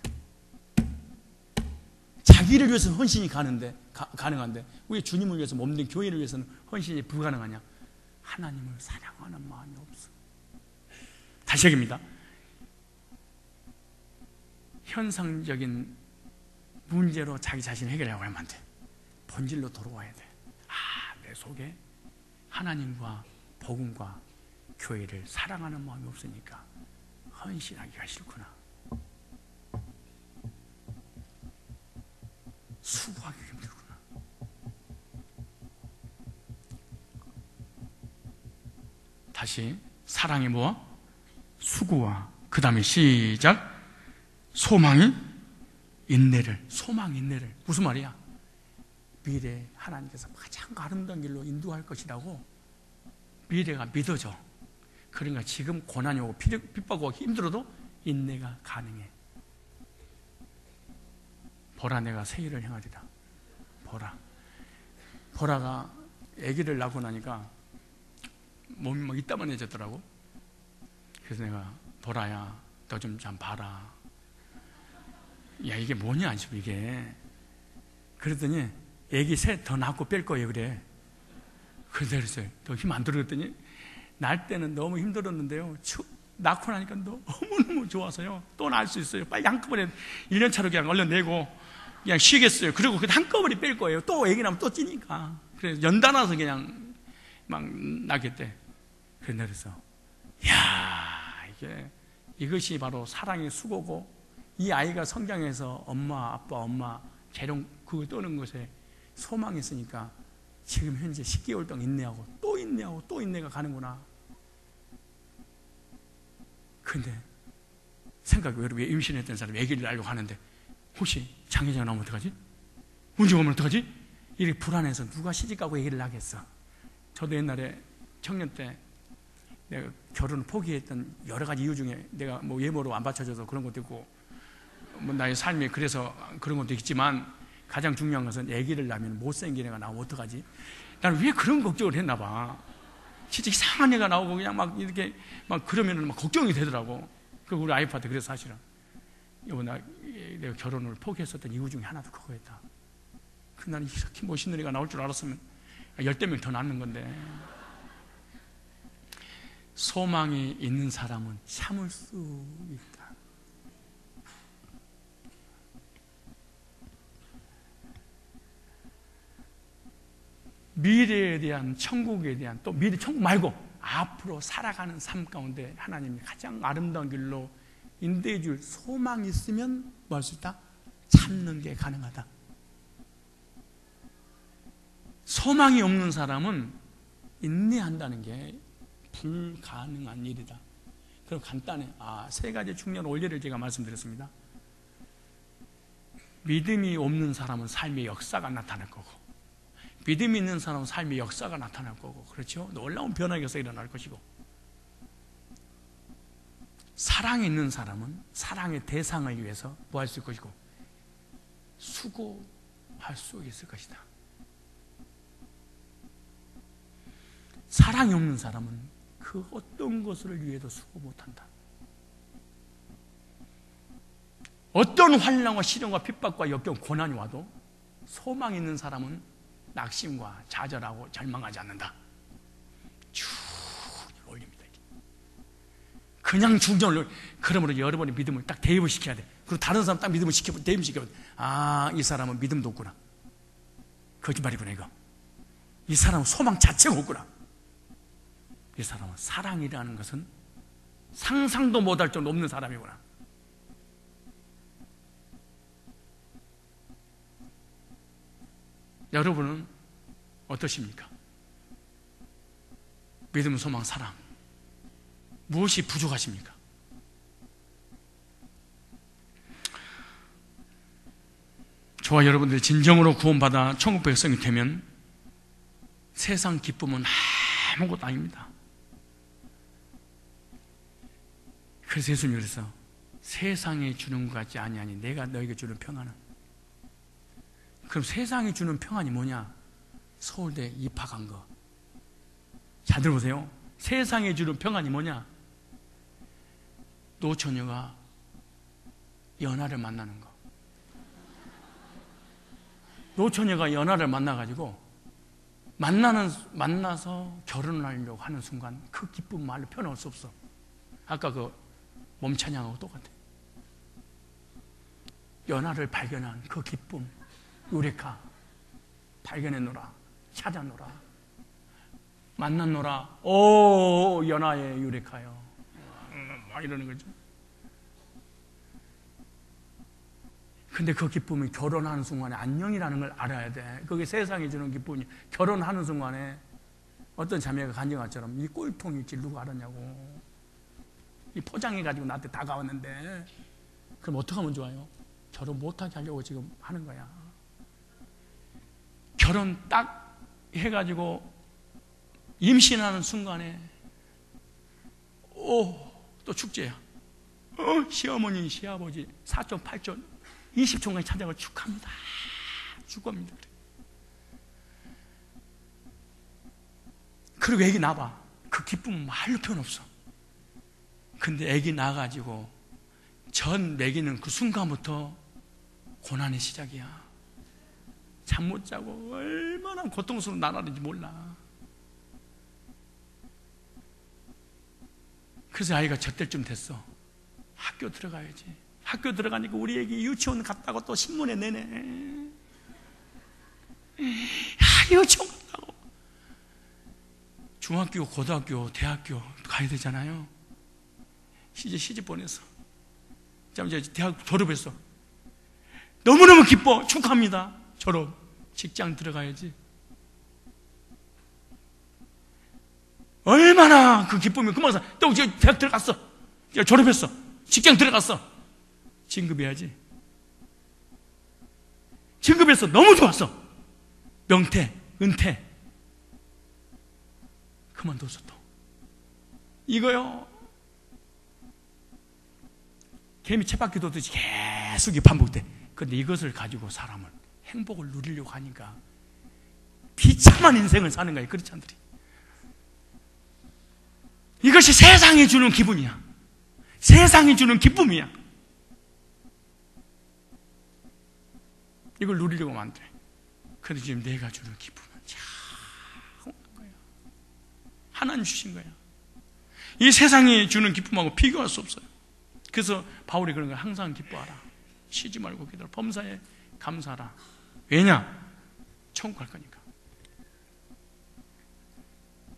자기를 위해서 헌신이 가능한데 왜 주님을 위해서 몸된 교회를 위해서는 헌신이 불가능하냐? 하나님을 사랑하는 마음이 없어. 다시 얘기합니다. 현상적인 문제로 자기 자신을 해결하려고 하면 안 돼. 본질로 돌아와야 돼. 내 속에 하나님과 복음과 교회를 사랑하는 마음이 없으니까 헌신하기가 싫구나. 수고하기 힘들구나. 다시 사랑이 뭐와? 수고와 그 다음에 시작. 소망이 인내를. 소망 인내를. 무슨 말이야? 미래 하나님께서 가장 아름다운 길로 인도할 것이라고 미래가 믿어져. 그러니까 지금 고난이 오고 핍박하고 힘들어도 인내가 가능해. 보라 내가 새 일을 행하리라. 보라가 아기를 낳고 나니까 몸이 막 이따만해졌더라고. 그래서 내가 보라야 너 좀 봐라. 야, 이게 뭐냐 싶어, 이게. 그랬더니 애기 셋 더 낳고 뺄 거예요, 그래. 그랬어요. 더 힘 안 들었더니 날 때는 너무 힘들었는데요, 낳고 나니까 너무너무 좋아서요, 또 낳을 수 있어요. 빨리 한꺼번에 1년 차로 그냥 얼른 내고 그냥 쉬겠어요. 그리고 한꺼번에 뺄 거예요. 또 애기 낳으면 또 찌니까. 그래서 연달아서 그냥 막 낳겠대. 그래서 야, 이것이 바로 사랑의 수고고, 이 아이가 성장해서 엄마, 아빠, 엄마 재롱 그거 떠는 것에 소망이 있으니까 지금 현재 10개월 동안 인내하고 또 인내하고 또 인내가 가는구나. 근데 생각해, 왜 임신했던 사람이 아기를 낳으려고 하는데 혹시 장애자가 나오면 어떡하지? 문제가 오면 어떡하지? 이렇게 불안해서 누가 시집가고 아기를 낳겠어. 저도 옛날에 청년 때 내가 결혼을 포기했던 여러 가지 이유 중에 내가 뭐 외모로 안 받쳐줘서 그런 것도 있고, 뭐 나의 삶이 그래서 그런 것도 있지만, 가장 중요한 것은 아기를 낳으면 못생긴 애가 나오면 어떡하지? 나는 왜 그런 걱정을 했나 봐. 진짜 이상한 애가 나오고 그냥 막 이렇게 막 그러면은 막 걱정이 되더라고. 그 우리 아이한테 그래서 사실은 여보, 내가 결혼을 포기했었던 이유 중에 하나도 그거였다. 나는 이렇게 멋있는 애가 나올 줄 알았으면 10명 더 낳는 건데. 소망이 있는 사람은 참을 수 있다. 미래에 대한, 천국에 대한, 또 미래 천국 말고 앞으로 살아가는 삶 가운데 하나님이 가장 아름다운 길로 인도해 줄 소망이 있으면 뭐 할 수 있다? 참는 게 가능하다. 소망이 없는 사람은 인내한다는 게 불가능한 일이다. 그럼 간단해. 3가지 중요한 원리를 제가 말씀드렸습니다. 믿음이 없는 사람은 삶의 역사가 나타날 거고, 믿음이 있는 사람은 삶의 역사가 나타날 거고, 그렇죠? 놀라운 변화의 역사가 일어날 것이고, 사랑이 있는 사람은 사랑의 대상을 위해서 뭐 할 수 있을 것이고, 수고할 수 있을 것이다. 사랑이 없는 사람은 그 어떤 것을 위해도 수고 못한다. 어떤 환난과 시련과 핍박과 역경, 고난이 와도 소망 있는 사람은 낙심과 좌절하고 절망하지 않는다. 쭉 올립니다. 그냥 중전을. 그러므로 여러분의 믿음을 딱 대입을 시켜야 돼. 그리고 다른 사람 딱 믿음을 대입시켜야 돼. 이 사람은 믿음도 없구나. 거짓말이구나 이거. 이 사람은 소망 자체가 없구나. 이 사람은 사랑이라는 것은 상상도 못할 정도 없는 사람이구나. 여러분은 어떠십니까? 믿음, 소망, 사랑, 무엇이 부족하십니까? 저와 여러분들이 진정으로 구원받아 천국 백성이 되면 세상 기쁨은 아무것도 아닙니다. 그래서 예수님이 그래서 세상에 주는 것 같지 아니하니 내가 너에게 주는 평안은. 그럼 세상이 주는 평안이 뭐냐? 서울대 입학한 거. 잘 들어보세요. 세상에 주는 평안이 뭐냐? 노처녀가 연하를 만나는 거. 노처녀가 연하를 만나가지고 만나서 결혼을 하려고 하는 순간 그 기쁨 말로 표현할 수 없어. 아까 그 몸찬양하고 똑같아. 연하를 발견한 그 기쁨, 유레카. 발견했노라, 찾았노라, 만났노라. 오, 연하의 유레카요. 막 이러는 거죠. 근데 그 기쁨이 결혼하는 순간에 안녕이라는 걸 알아야 돼. 그게 세상이 주는 기쁨이. 결혼하는 순간에 어떤 자매가 간증한처럼 이 꼴통일지 누가 알았냐고. 이 포장해가지고 나한테 다가왔는데, 그럼 어떻게 하면 좋아요? 결혼 못하게 하려고 지금 하는 거야. 결혼 딱 해가지고 임신하는 순간에 또 축제야. 시어머니, 시아버지, 사촌, 팔촌 20총까지 찾아가 축하합니다. 축구합니다. 그리고 애기 낳아봐. 그 기쁨은 말로 표현 없어. 근데 애기 낳아가지고 전 먹이는 그 순간부터 고난의 시작이야. 잠 못 자고 얼마나 고통스러운 나날인지 몰라. 그래서 아이가 저 때쯤 됐어. 학교 들어가야지. 학교 들어가니까 우리 애기 유치원 갔다고 또 신문에 내네. 유치원 갔다고. 중학교, 고등학교, 대학교 가야 되잖아요. 이제 시집 보내서. 이제 대학 졸업했어. 너무너무 기뻐. 축하합니다. 졸업. 직장 들어가야지. 얼마나 그 기쁨이 그만서 또 이제 대학 들어갔어. 이제 졸업했어. 직장 들어갔어. 진급해야지. 진급해서 너무 좋았어. 명퇴, 은퇴. 그만뒀어 또. 이거요. 개미 쳇바퀴 돌듯이 계속 반복돼. 그런데 이것을 가지고 사람을 행복을 누리려고 하니까 비참한 인생을 사는 거예요. 크리스찬들이. 이것이 세상이 주는 기분이야. 세상이 주는 기쁨이야. 이걸 누리려고 만들어. 그런데 지금 내가 주는 기쁨은 참 거야. 하나님 주신 거야. 이 세상이 주는 기쁨하고 비교할 수 없어요. 그래서 바울이 그런 거야. 항상 기뻐하라. 쉬지 말고 기도하라. 범사에 감사하라. 왜냐? 천국 갈 거니까.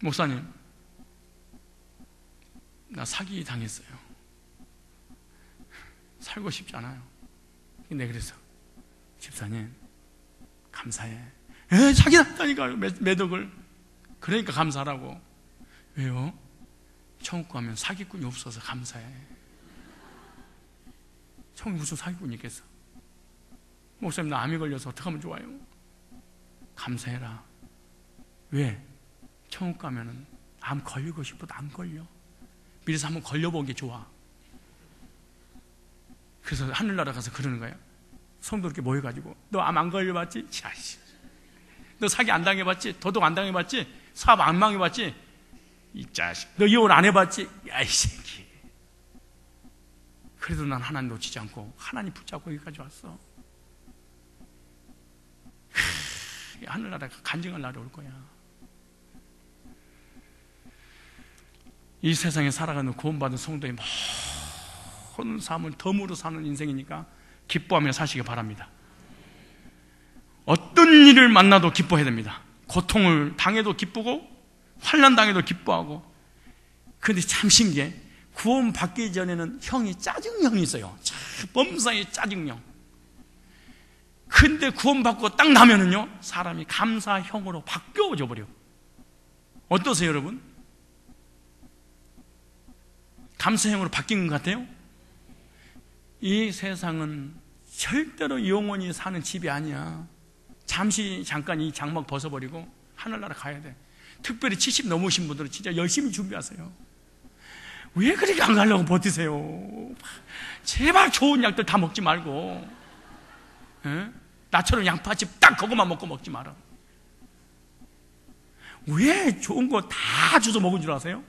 목사님, 나 사기 당했어요. 살고 싶지 않아요. 근데 그래서 집사님 감사해. 사기 당했다니까요. 매덕을. 그러니까 감사하라고. 왜요? 천국 가면 사기꾼이 없어서 감사해. 천국에 무슨 사기꾼이 있겠어? 목사님 나 암이 걸려서 어떻게 하면 좋아요? 감사해라. 왜? 천국 가면은 암 걸리고 싶어도 안 걸려. 미리서 한번 걸려본 게 좋아. 그래서 하늘나라 가서 그러는 거야. 성도 이렇게 모여가지고 너 암 안 걸려봤지? 자식. 너 사기 안 당해봤지? 도둑 안 당해봤지? 사업 안 망해봤지? 이 자식. 너 이혼 안 해봤지? 야, 이 새끼. 그래도 난 하나님 놓치지 않고 하나님 붙잡고 여기까지 왔어. 하늘나라가 간증할 날이 올 거야. 이 세상에 살아가는 구원받은 성도의 모든 삶을 덤으로 사는 인생이니까 기뻐하며 사시기 바랍니다. 어떤 일을 만나도 기뻐해야 됩니다. 고통을 당해도 기쁘고 환난 당해도 기뻐하고. 그런데 참 신기해. 구원 받기 전에는 형이 짜증형이 있어요. 범사의 짜증형. 근데 구원 받고 딱 나면은요, 사람이 감사형으로 바뀌어져 버려. 어떠세요, 여러분? 감사형으로 바뀐 것 같아요? 이 세상은 절대로 영원히 사는 집이 아니야. 잠깐 이 장막 벗어버리고 하늘나라 가야 돼. 특별히 70 넘으신 분들은 진짜 열심히 준비하세요. 왜 그렇게 안 가려고 버티세요? 제발 좋은 약들 다 먹지 말고. 에? 나처럼 양파즙 딱 그것만 먹지 마라. 왜 좋은 거 다 주워 먹은 줄 아세요?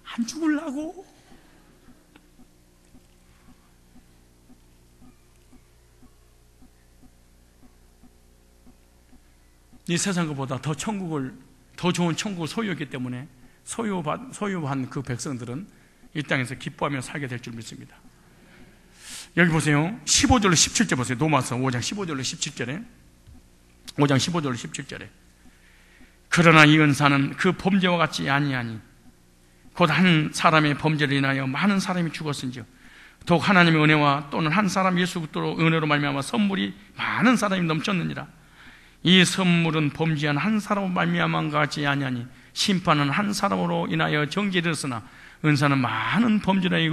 안 죽으려고. 이 세상 것보다 더 좋은 천국을 소유했기 때문에 소유한 그 백성들은 이 땅에서 기뻐하며 살게 될 줄 믿습니다. 여기 보세요. 15절로 17절 보세요. 로마서 5장 15절로 17절에 5장 15절로 17절에 그러나 이 은사는 그 범죄와 같지 아니하니 곧 한 사람의 범죄를 인하여 많은 사람이 죽었은지요 더욱 하나님의 은혜와 또는 한 사람 예수 그리스도로 은혜로 말미암아 선물이 많은 사람이 넘쳤느니라. 이 선물은 범죄한 한 사람으로 말미암은 것 같지 아니하니 심판은 한 사람으로 인하여 정죄를 했으나 은사는 많은 범죄의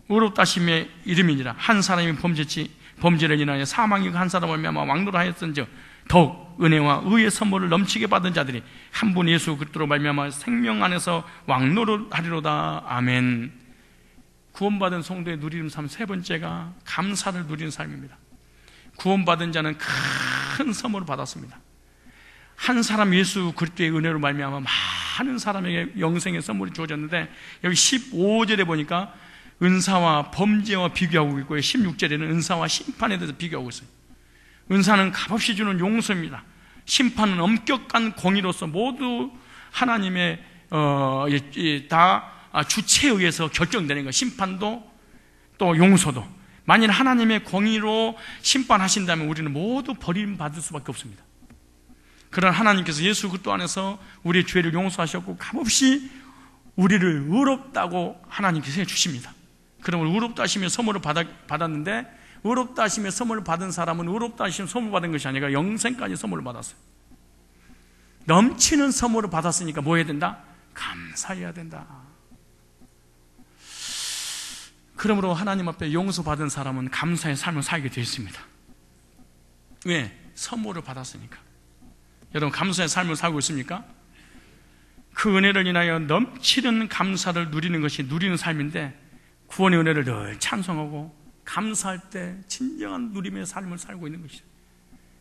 의롭다심의 이름이니라. 한 사람이 범죄를 인하여 사망이 한 사람을 말미암아 왕노로 하였은즉 더욱 은혜와 의의 선물을 넘치게 받은 자들이 한 분 예수 그리스도로 말미암아 생명 안에서 왕노를 하리로다. 아멘. 구원받은 성도의 누리는 삶 세 번째가 감사를 누리는 삶입니다. 구원받은 자는 큰 선물을 받았습니다. 한 사람 예수 그리스도의 은혜로 말미암아 많은 사람에게 영생의 선물이 주어졌는데, 여기 15절에 보니까 은사와 범죄와 비교하고 있고요, 16절에는 은사와 심판에 대해서 비교하고 있어요. 은사는 값없이 주는 용서입니다. 심판은 엄격한 공의로서 모두 하나님의 다 주체에 의해서 결정되는 거예요. 심판도 또 용서도. 만일 하나님의 공의로 심판하신다면 우리는 모두 버림받을 수밖에 없습니다. 그러나 하나님께서 예수 그리스도 안에서 우리의 죄를 용서하셨고 값없이 우리를 의롭다고 하나님께서 해주십니다. 그러면 의롭다 하시며 선물을 받았는데, 의롭다 하시며 선물을 받은 사람은 의롭다 하시며 선물 받은 것이 아니라 영생까지 선물을 받았어요. 넘치는 선물을 받았으니까 뭐 해야 된다? 감사해야 된다. 그러므로 하나님 앞에 용서받은 사람은 감사의 삶을 살게 되어 있습니다. 왜? 선물을 받았으니까. 여러분, 감사의 삶을 살고 있습니까? 그 은혜를 인하여 넘치는 감사를 누리는 것이 누리는 삶인데, 구원의 은혜를 늘 찬송하고 감사할 때 진정한 누림의 삶을 살고 있는 것이죠.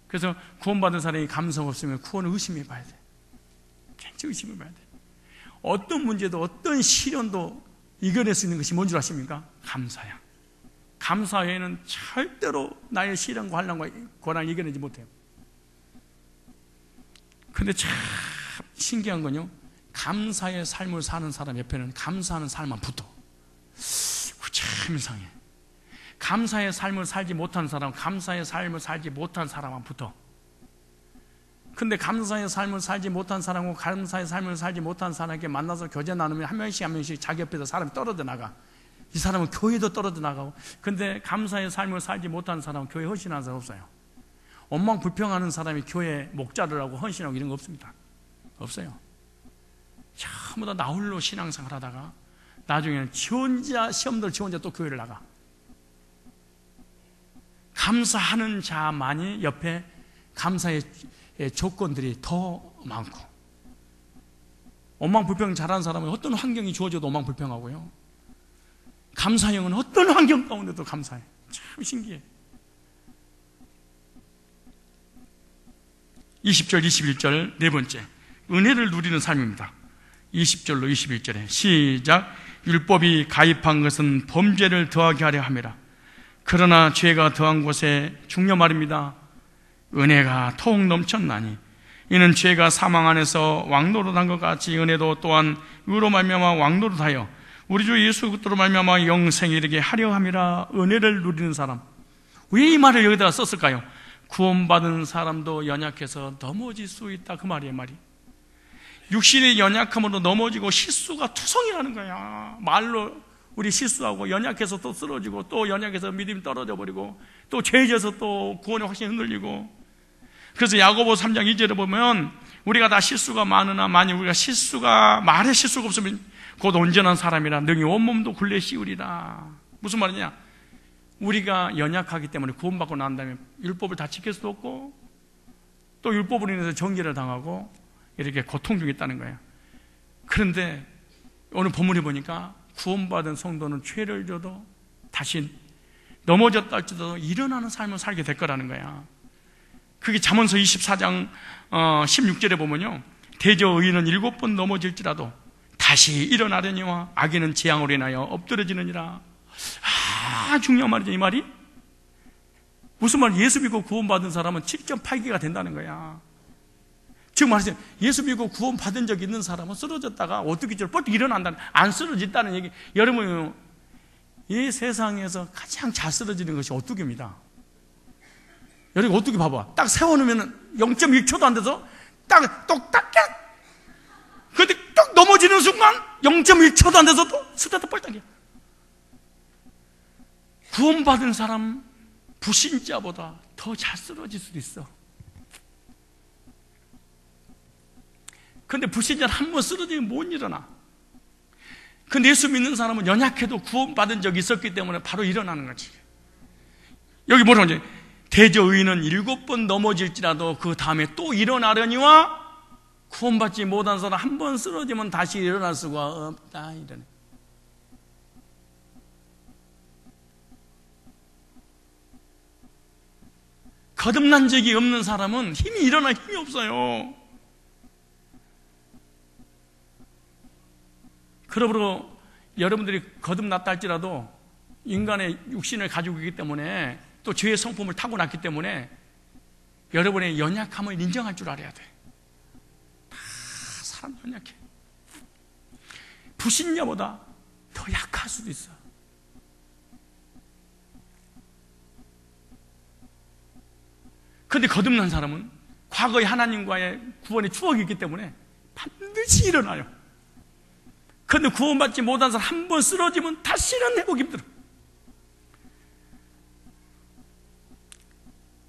그래서 구원받은 사람이 감사가 없으면 구원을 의심해 봐야 돼. 굉장히 의심해 봐야 돼. 어떤 문제도 어떤 시련도 이겨낼 수 있는 것이 뭔 줄 아십니까? 감사야. 감사 외에는 절대로 나의 시련과 환난과 고난을 이겨내지 못해요. 근데 참 신기한 건요, 감사의 삶을 사는 사람 옆에는 감사하는 사람만 붙어. 참 이상해. 감사의 삶을 살지 못한 사람, 감사의 삶을 살지 못한 사람만 붙어. 근데 감사의 삶을 살지 못한 사람과 감사의 삶을 살지 못한 사람에게 만나서 교제 나누면 한 명씩 자기 옆에서 사람이 떨어져 나가. 이 사람은 교회도 떨어져 나가고. 근데 감사의 삶을 살지 못한 사람은 교회 헌신하는 사람 없어요. 원망불평하는 사람이 교회 목자를 하고 헌신하고 이런 거 없습니다. 없어요. 전부 다 나홀로 신앙생활 하다가 나중에는 시험들 지 혼자 또 교회를 나가. 감사하는 자만이 옆에 감사의 조건들이 더 많고, 원망불평 잘하는 사람은 어떤 환경이 주어져도 원망불평하고요, 감사형은 어떤 환경 가운데도 감사해. 참 신기해. 20절 21절 네 번째, 은혜를 누리는 삶입니다. 20절로 21절에 시작. 율법이 가입한 것은 범죄를 더하게 하려 함이라. 그러나 죄가 더한 곳에 중요 말입니다. 은혜가 더욱 넘쳤나니 이는 죄가 사망 안에서 왕노릇한 것 같이 은혜도 또한 의로 말미암아 왕노릇하여 우리 주 예수 그리스도로 말미암아 영생에 이르게 하려 함이라. 은혜를 누리는 사람. 왜 이 말을 여기다가 썼을까요? 구원받은 사람도 연약해서 넘어질 수 있다, 그 말이에요. 말이 육신의 연약함으로 넘어지고 실수가 투성이라는 거야. 말로 우리 실수하고 연약해서 또 쓰러지고, 또 연약해서 믿음이 떨어져 버리고, 또 죄져서 또 구원의 확신이 흔들리고. 그래서 야고보 3장 2절에 보면 우리가 다 실수가 많으나 만일 우리가 말에 실수가 없으면 곧 온전한 사람이라 능히 온몸도 굴레 씌우리라. 무슨 말이냐? 우리가 연약하기 때문에 구원받고 난 다음에 율법을 다 지킬 수도 없고, 또 율법으로 인해서 정죄를 당하고 이렇게 고통 중에 있다는 거예요. 그런데 오늘 본문에 보니까 구원받은 성도는 죄를 져도 다시 넘어졌다 할지라도 일어나는 삶을 살게 될 거라는 거야. 그게 잠언서 24장 16절에 보면요, 대저 의인은 7번 넘어질지라도 다시 일어나려니와 악인은 재앙으로 인하여 엎드러지느니라. 중요한 말이죠, 이 말이. 무슨 말이야? 예수 믿고 구원받은 사람은 7.8개가 된다는 거야. 지금 말하세요. 예수 믿고 구원받은 적 있는 사람은 쓰러졌다가 어떻게 뻗 일어난다는, 안 쓰러졌다는 얘기. 여러분, 이 세상에서 가장 잘 쓰러지는 것이 오뚜기입니다. 여러분, 오뚜기 봐봐. 딱 세워놓으면 0.1초도 안 돼서 딱 근데 딱 넘어지는 순간 0.1초도 안 돼서 또 쓰러져 뻘딱이야. 구원받은 사람 불신자보다 더 잘 쓰러질 수도 있어. 근데 불신자는 한 번 쓰러지면 못 일어나. 근데 예수 믿는 사람은 연약해도 구원받은 적이 있었기 때문에 바로 일어나는 거지. 여기 뭐라고 하지? 대저 의인은 7번 넘어질지라도 그 다음에 또 일어나려니와 구원받지 못한 사람 한 번 쓰러지면 다시 일어날 수가 없다, 이러네. 거듭난 적이 없는 사람은 일어날 힘이 없어요. 그러므로 여러분들이 거듭났다 할지라도 인간의 육신을 가지고 있기 때문에 또 죄의 성품을 타고났기 때문에 여러분의 연약함을 인정할 줄 알아야 돼. 다 사람 연약해. 불신자보다 더 약할 수도 있어. 그런데 거듭난 사람은 과거의 하나님과의 구원의 추억이 있기 때문에 반드시 일어나요. 그런데 구원받지 못한 사람 한 번 쓰러지면 다시는 회복이 힘들어.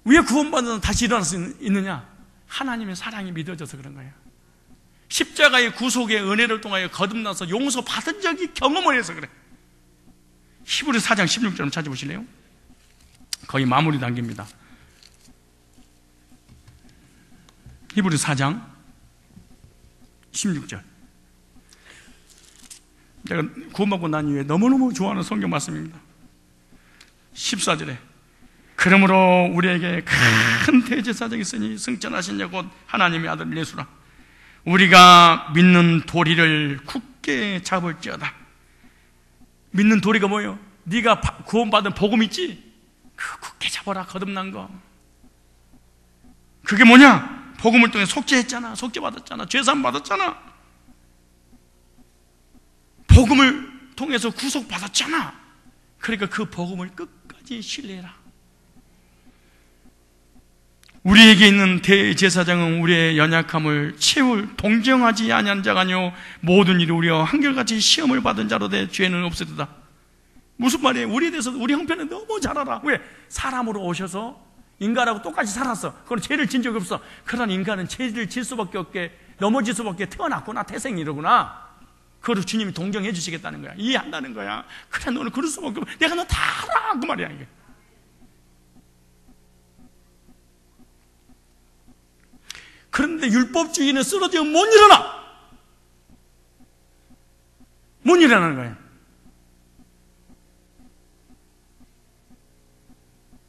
왜 구원받은 사람 다시 일어날 수 있느냐? 하나님의 사랑이 믿어져서 그런 거예요. 십자가의 구속의 은혜를 통하여 거듭나서 용서받은 적이 경험을 해서 그래. 히브리 4장 16절 찾아보실래요? 거의 마무리 단계입니다. 히브리 4장 16절. 내가 구원받고 난 이후에 너무너무 좋아하는 성경 말씀입니다. 14절에 그러므로 우리에게 큰 대제사장이 있으니 승천하신 자 곧 하나님의 아들 예수라. 우리가 믿는 도리를 굳게 잡을지어다. 믿는 도리가 뭐예요? 네가 구원받은 복음 있지? 그거 굳게 잡아라. 거듭난 거. 그게 뭐냐? 복음을 통해 속죄했잖아. 속죄받았잖아. 죄사함 받았잖아. 복음을 통해서 구속받았잖아. 그러니까 그 복음을 끝까지 신뢰해라. 우리에게 있는 대제사장은 우리의 연약함을 채울 동정하지 아니한 자가 아니요 모든 일이 우리와 한결같이 시험을 받은 자로 돼 죄는 없으리다. 무슨 말이에요? 우리에 대해서 우리 형편은 너무 잘 알아. 왜? 사람으로 오셔서 인간하고 똑같이 살았어. 그건 죄를 진 적이 없어. 그런 인간은 죄를 질 수밖에 없게, 넘어질 수밖에 태어났구나. 태생이로구나. 그걸 주님이 동정해 주시겠다는 거야. 이해한다는 거야. 그래, 너는 그럴 수밖에 없어. 내가 너 다 알아. 그 말이야, 이게. 그런데 율법주의는 쓰러지면 못 일어나. 못 일어나는 거예요.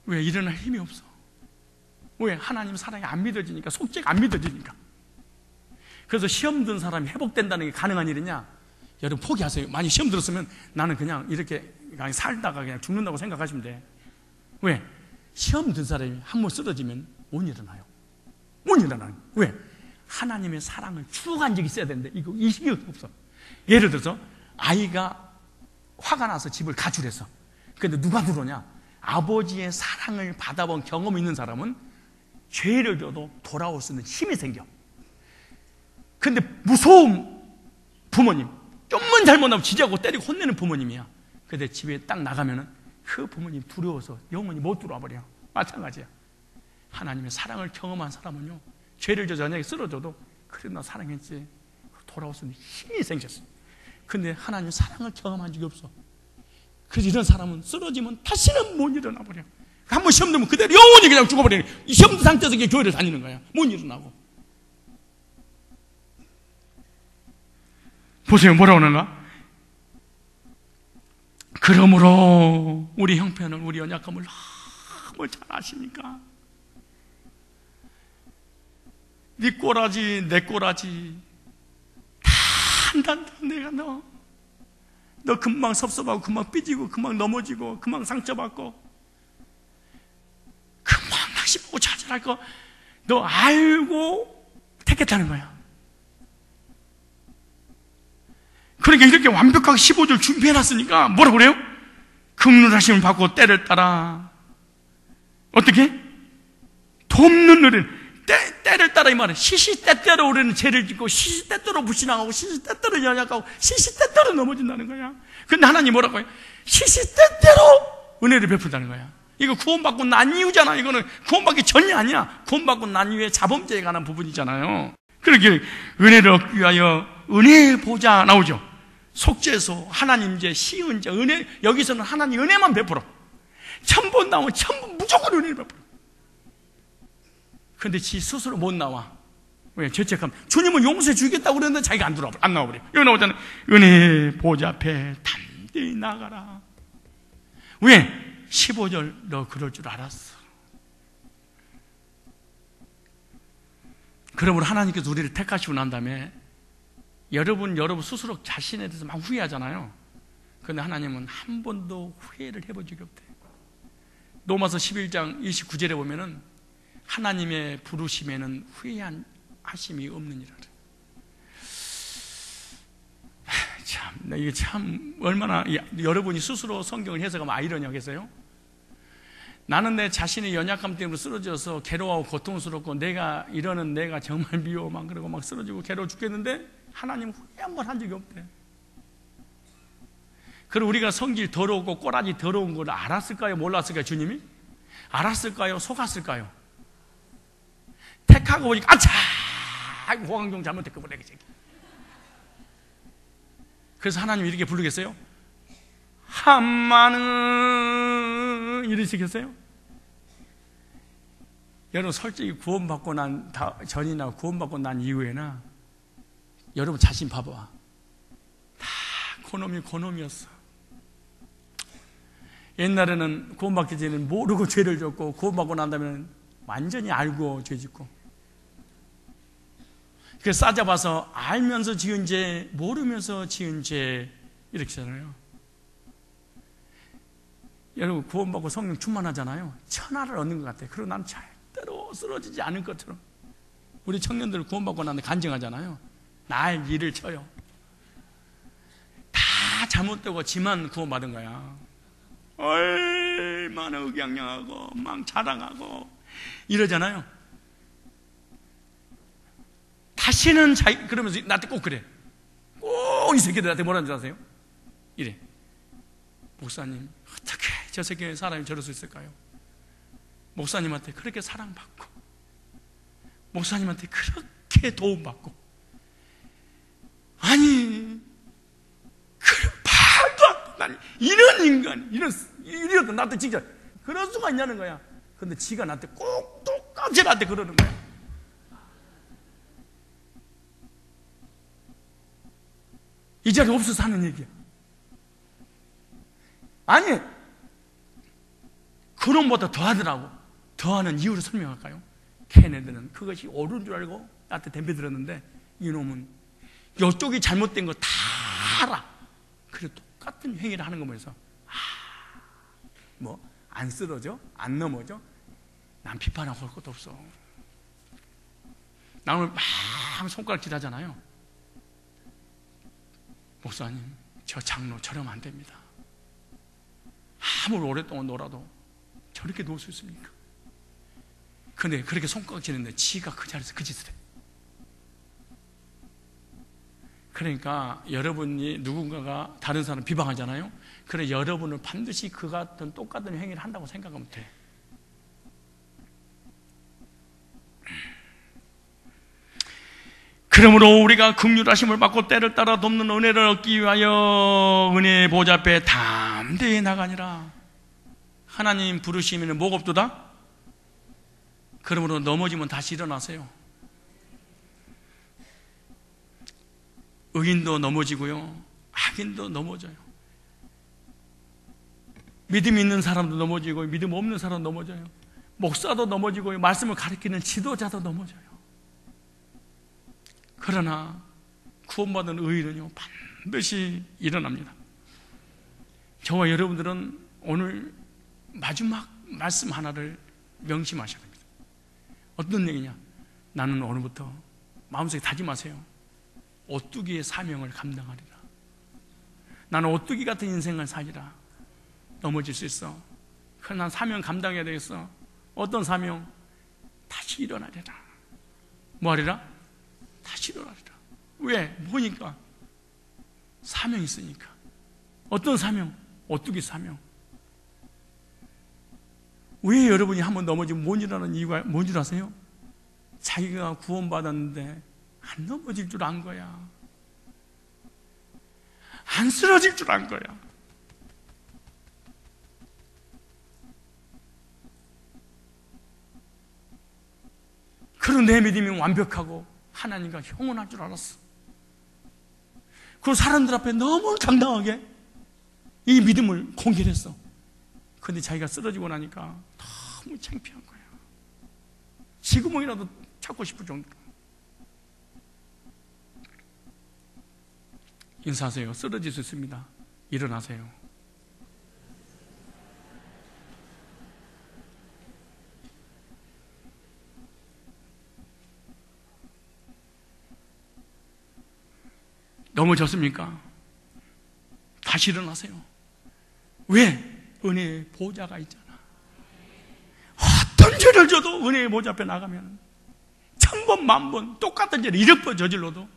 왜? 일어날 힘이 없어. 왜? 하나님 사랑이 안 믿어지니까, 속죄가 안 믿어지니까. 그래서 시험 든 사람이 회복된다는 게 가능한 일이냐? 여러분 포기하세요. 많이 시험 들었으면 나는 그냥 이렇게 그냥 살다가 그냥 죽는다고 생각하시면 돼. 왜? 시험 든 사람이 한 번 쓰러지면 못 일어나요. 못 일어나요. 왜? 하나님의 사랑을 추구한 적이 있어야 되는데 이게 없어. 예를 들어서 아이가 화가 나서 집을 가출했어. 근데 누가 들어오냐? 아버지의 사랑을 받아본 경험이 있는 사람은 죄를 져도 돌아올 수 있는 힘이 생겨. 근데 무서운 부모님, 좀만 잘못하면 지지하고 때리고 혼내는 부모님이야. 근데 집에 딱 나가면은 그 부모님 두려워서 영원히 못 들어와 버려. 마찬가지야. 하나님의 사랑을 경험한 사람은요, 죄를 져서 만약에 쓰러져도 그래 나 사랑했지 돌아올 수 있는 힘이 생겼어. 근데 하나님 사랑을 경험한 적이 없어. 그래서 이런 사람은 쓰러지면 다시는 못 일어나 버려. 한번 시험 들면 그대로 영원히 그냥 죽어버리는, 이 시험 상태에서 교회를 다니는 거야. 못 일어나고. 보세요, 뭐라고 하는가? 그러므로 우리 형편을, 우리 연약함을 너무 잘 아시니까 네 꼬라지 내 꼬라지 다 안단다. 내가 너 금방 섭섭하고 금방 삐지고 금방 넘어지고 금방 상처받고 금방 낙심하고 좌절할 거 너 알고 택했다는 거야. 그러니까 이렇게 완벽하게 15절 준비해놨으니까 뭐라고 그래요? 긍휼하심을 받고 때를 따라 어떻게? 돕는 노래를 때를 따라, 이 말은 시시때때로 우리는 죄를 짓고 시시때때로 불신앙하고 시시때때로 연약하고 시시때때로 넘어진다는 거야. 근데 하나님 뭐라고 해요? 시시때때로 은혜를 베푼다는 거야. 이거 구원받고 난 이후잖아. 이거는 구원받기 전이 아니야. 구원받고 난 이후에 자범죄에 관한 부분이잖아요. 그렇게 은혜를 얻기 위하여 은혜의 보좌 나오죠. 속죄소, 하나님제, 시은제, 은혜. 여기서는 하나님 은혜만 베풀어. 1000번 나오면 1000번 무조건 은혜를 베풀어. 근데 지 스스로 못 나와. 왜? 죄책감. 주님은 용서해 주겠다고 그랬는데 자기가 안 나와버려. 여기 나오잖아요. 은혜 보좌 앞에 담대히 나가라. 왜? 15절 너 그럴 줄 알았어. 그러므로 하나님께서 우리를 택하시고 난 다음에 여러분 스스로 자신에 대해서 막 후회하잖아요. 그런데 하나님은 한 번도 후회를 해본 적이 없대요. 로마서 11장 29절에 보면은 하나님의 부르심에는 후회하심이 없느니라. 참, 이게 참 얼마나 여러분이 스스로 성경을 해석하면 아이러니하겠어요? 나는 내 자신의 연약함 때문에 쓰러져서 괴로워하고 고통스럽고 내가 정말 미워 막 그러고 막 쓰러지고 괴로워 죽겠는데 하나님 후회 한 번 한 적이 없대. 그럼 우리가 성질 더럽고 꼬라지 더러운 걸 알았을까요? 몰랐을까요? 주님이? 알았을까요? 속았을까요? 택하고 보니까 아차! 호강종 잘못했고 그래. 그래서 하나님이 이렇게 부르겠어요? 한마는 이러시겠어요? 여러분 솔직히 구원받고 난 전이나 구원받고 난 이후에나 여러분 자신 봐봐. 다 고놈이었어. 옛날에는 구원받기 전에는 모르고 죄를 졌고 구원받고 난 다음에는 완전히 알고 죄 짓고, 그래서 싸잡아서 알면서 지은 죄, 모르면서 지은 죄 이렇게 하잖아요. 여러분 구원받고 성령 충만하잖아요. 천하를 얻는 것 같아요. 그리고 난 절대로 쓰러지지 않을 것처럼. 우리 청년들 구원받고 나면 간증하잖아요. 날 일을 쳐요. 다 잘못되고 지만 구원받은 거야. 얼마나 의기양양하고 막 자랑하고 이러잖아요. 다시는 그러면서 나한테 꼭 그래. 꼭 이 새끼들 나한테 뭐라는 줄 아세요? 이래. 목사님, 어떻게 저 새끼 사람이 저럴 수 있을까요? 목사님한테 그렇게 사랑받고, 목사님한테 그렇게 도움받고, 아니, 말도 안 돼. 난 이런 인간, 이래도 나한테 진짜 그럴 수가 있냐는 거야. 근데 지가 나한테 꼭 똑같이 나한테 그러는 거야. 이 자리 없어서 하는 얘기야. 아니, 그놈보다 더하더라고. 더하는 이유를 설명할까요? 걔네들은 그것이 옳은 줄 알고 나한테 덤벼 들었는데 이놈은 이쪽이 잘못된 거 다 알아. 그래 똑같은 행위를 하는 거 보면서 안 쓰러져? 안 넘어져? 난 비판하고 할 것도 없어. 나 오늘 막 손가락질 하잖아요. 목사님, 저 장로 저러면 안 됩니다. 아무리 오랫동안 놀아도 저렇게 놓을 수 있습니까? 근데 그렇게 손가락질했는데 지가 그 자리에서 그 짓을 해. 그러니까 여러분이 누군가가 다른 사람 비방하잖아요. 그래 여러분은 반드시 그 같은 똑같은 행위를 한다고 생각하면 돼. 그러므로 우리가 긍휼하심을 받고 때를 따라 돕는 은혜를 얻기 위하여 은혜의 보좌 앞에 담대히 나가니라. 하나님 부르시면 뭐가 없도다? 그러므로 넘어지면 다시 일어나세요. 의인도 넘어지고요, 악인도 넘어져요. 믿음 있는 사람도 넘어지고 믿음 없는 사람도 넘어져요. 목사도 넘어지고요, 말씀을 가르치는 지도자도 넘어져요. 그러나 구원받은 의인은요 반드시 일어납니다. 저와 여러분들은 오늘 마지막 말씀 하나를 명심하셔야 됩니다. 어떤 얘기냐? 나는 오늘부터 마음속에 다짐하세요. 오뚜기의 사명을 감당하리라. 나는 오뚜기 같은 인생을 살리라. 넘어질 수 있어. 그러나 난 사명 감당해야 되겠어. 어떤 사명? 다시 일어나리라. 뭐 하리라? 다시 일어나리라. 왜? 뭐니까? 사명이 있으니까. 어떤 사명? 오뚜기 사명. 왜 여러분이 한번 넘어지면 못 일어나는 이유가 뭔 줄 아세요? 자기가 구원받았는데 안 넘어질 줄 안 거야. 안 쓰러질 줄 안 거야. 그런 내 믿음이 완벽하고 하나님과 형언할 줄 알았어. 그 사람들 앞에 너무 당당하게 이 믿음을 공개를 했어. 그런데 자기가 쓰러지고 나니까 너무 창피한 거야. 지구멍이라도 찾고 싶을 정도로. 인사하세요. 쓰러질 수 있습니다. 일어나세요. 넘어졌습니까? 다시 일어나세요. 왜? 은혜의 보좌가 있잖아. 어떤 죄를 져도 은혜의 보좌 앞에 나가면 1000번, 10,000번 똑같은 죄를 100번 저질러도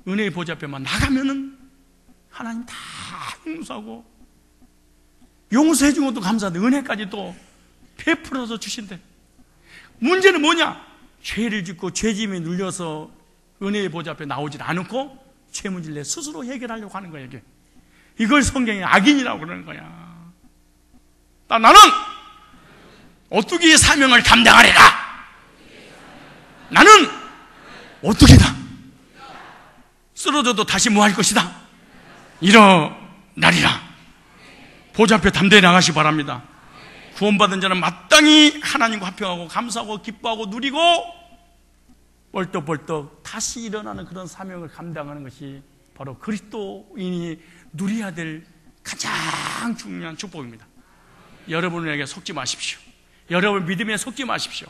은혜의 보좌 앞에만 나가면은 하나님 다 용서하고, 용서해 준 것도 감사한데 은혜까지 또 베풀어서 주신대. 문제는 뭐냐? 죄를 짓고 죄짐에 눌려서 은혜의 보좌 앞에 나오질 않고 죄 문제를 내 스스로 해결하려고 하는 거야. 이걸 성경이 악인이라고 그러는 거야. 나는 오뚜기의 사명을 감당하리라. 나는 오뚜기다. 쓰러져도 다시 뭐 할 것이다? 일어나리라. 보좌 앞에 담대히 나가시 바랍니다. 구원받은 자는 마땅히 하나님과 화평하고 감사하고 기뻐하고 누리고 벌떡벌떡 다시 일어나는 그런 사명을 감당하는 것이 바로 그리스도인이 누려야 될 가장 중요한 축복입니다. 여러분에게 속지 마십시오. 여러분 믿음에 속지 마십시오.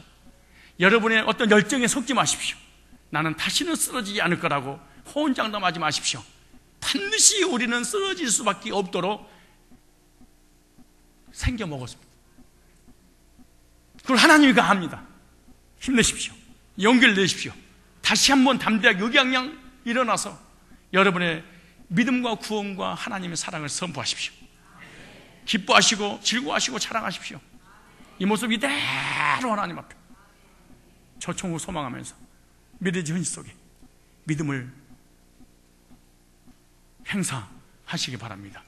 여러분의 어떤 열정에 속지 마십시오. 나는 다시는 쓰러지지 않을 거라고 호언장담하지 마십시오. 반드시 우리는 쓰러질 수밖에 없도록 생겨 먹었습니다. 그걸 하나님이 합니다. 힘내십시오. 용기를 내십시오. 다시 한번 담대하게 의기양양 일어나서 여러분의 믿음과 구원과 하나님의 사랑을 선포하십시오. 기뻐하시고 즐거워하시고 자랑하십시오. 이 모습 이대로 하나님 앞에 저총을 소망하면서 믿어진 현실 속에 믿음을 행사하시기 바랍니다.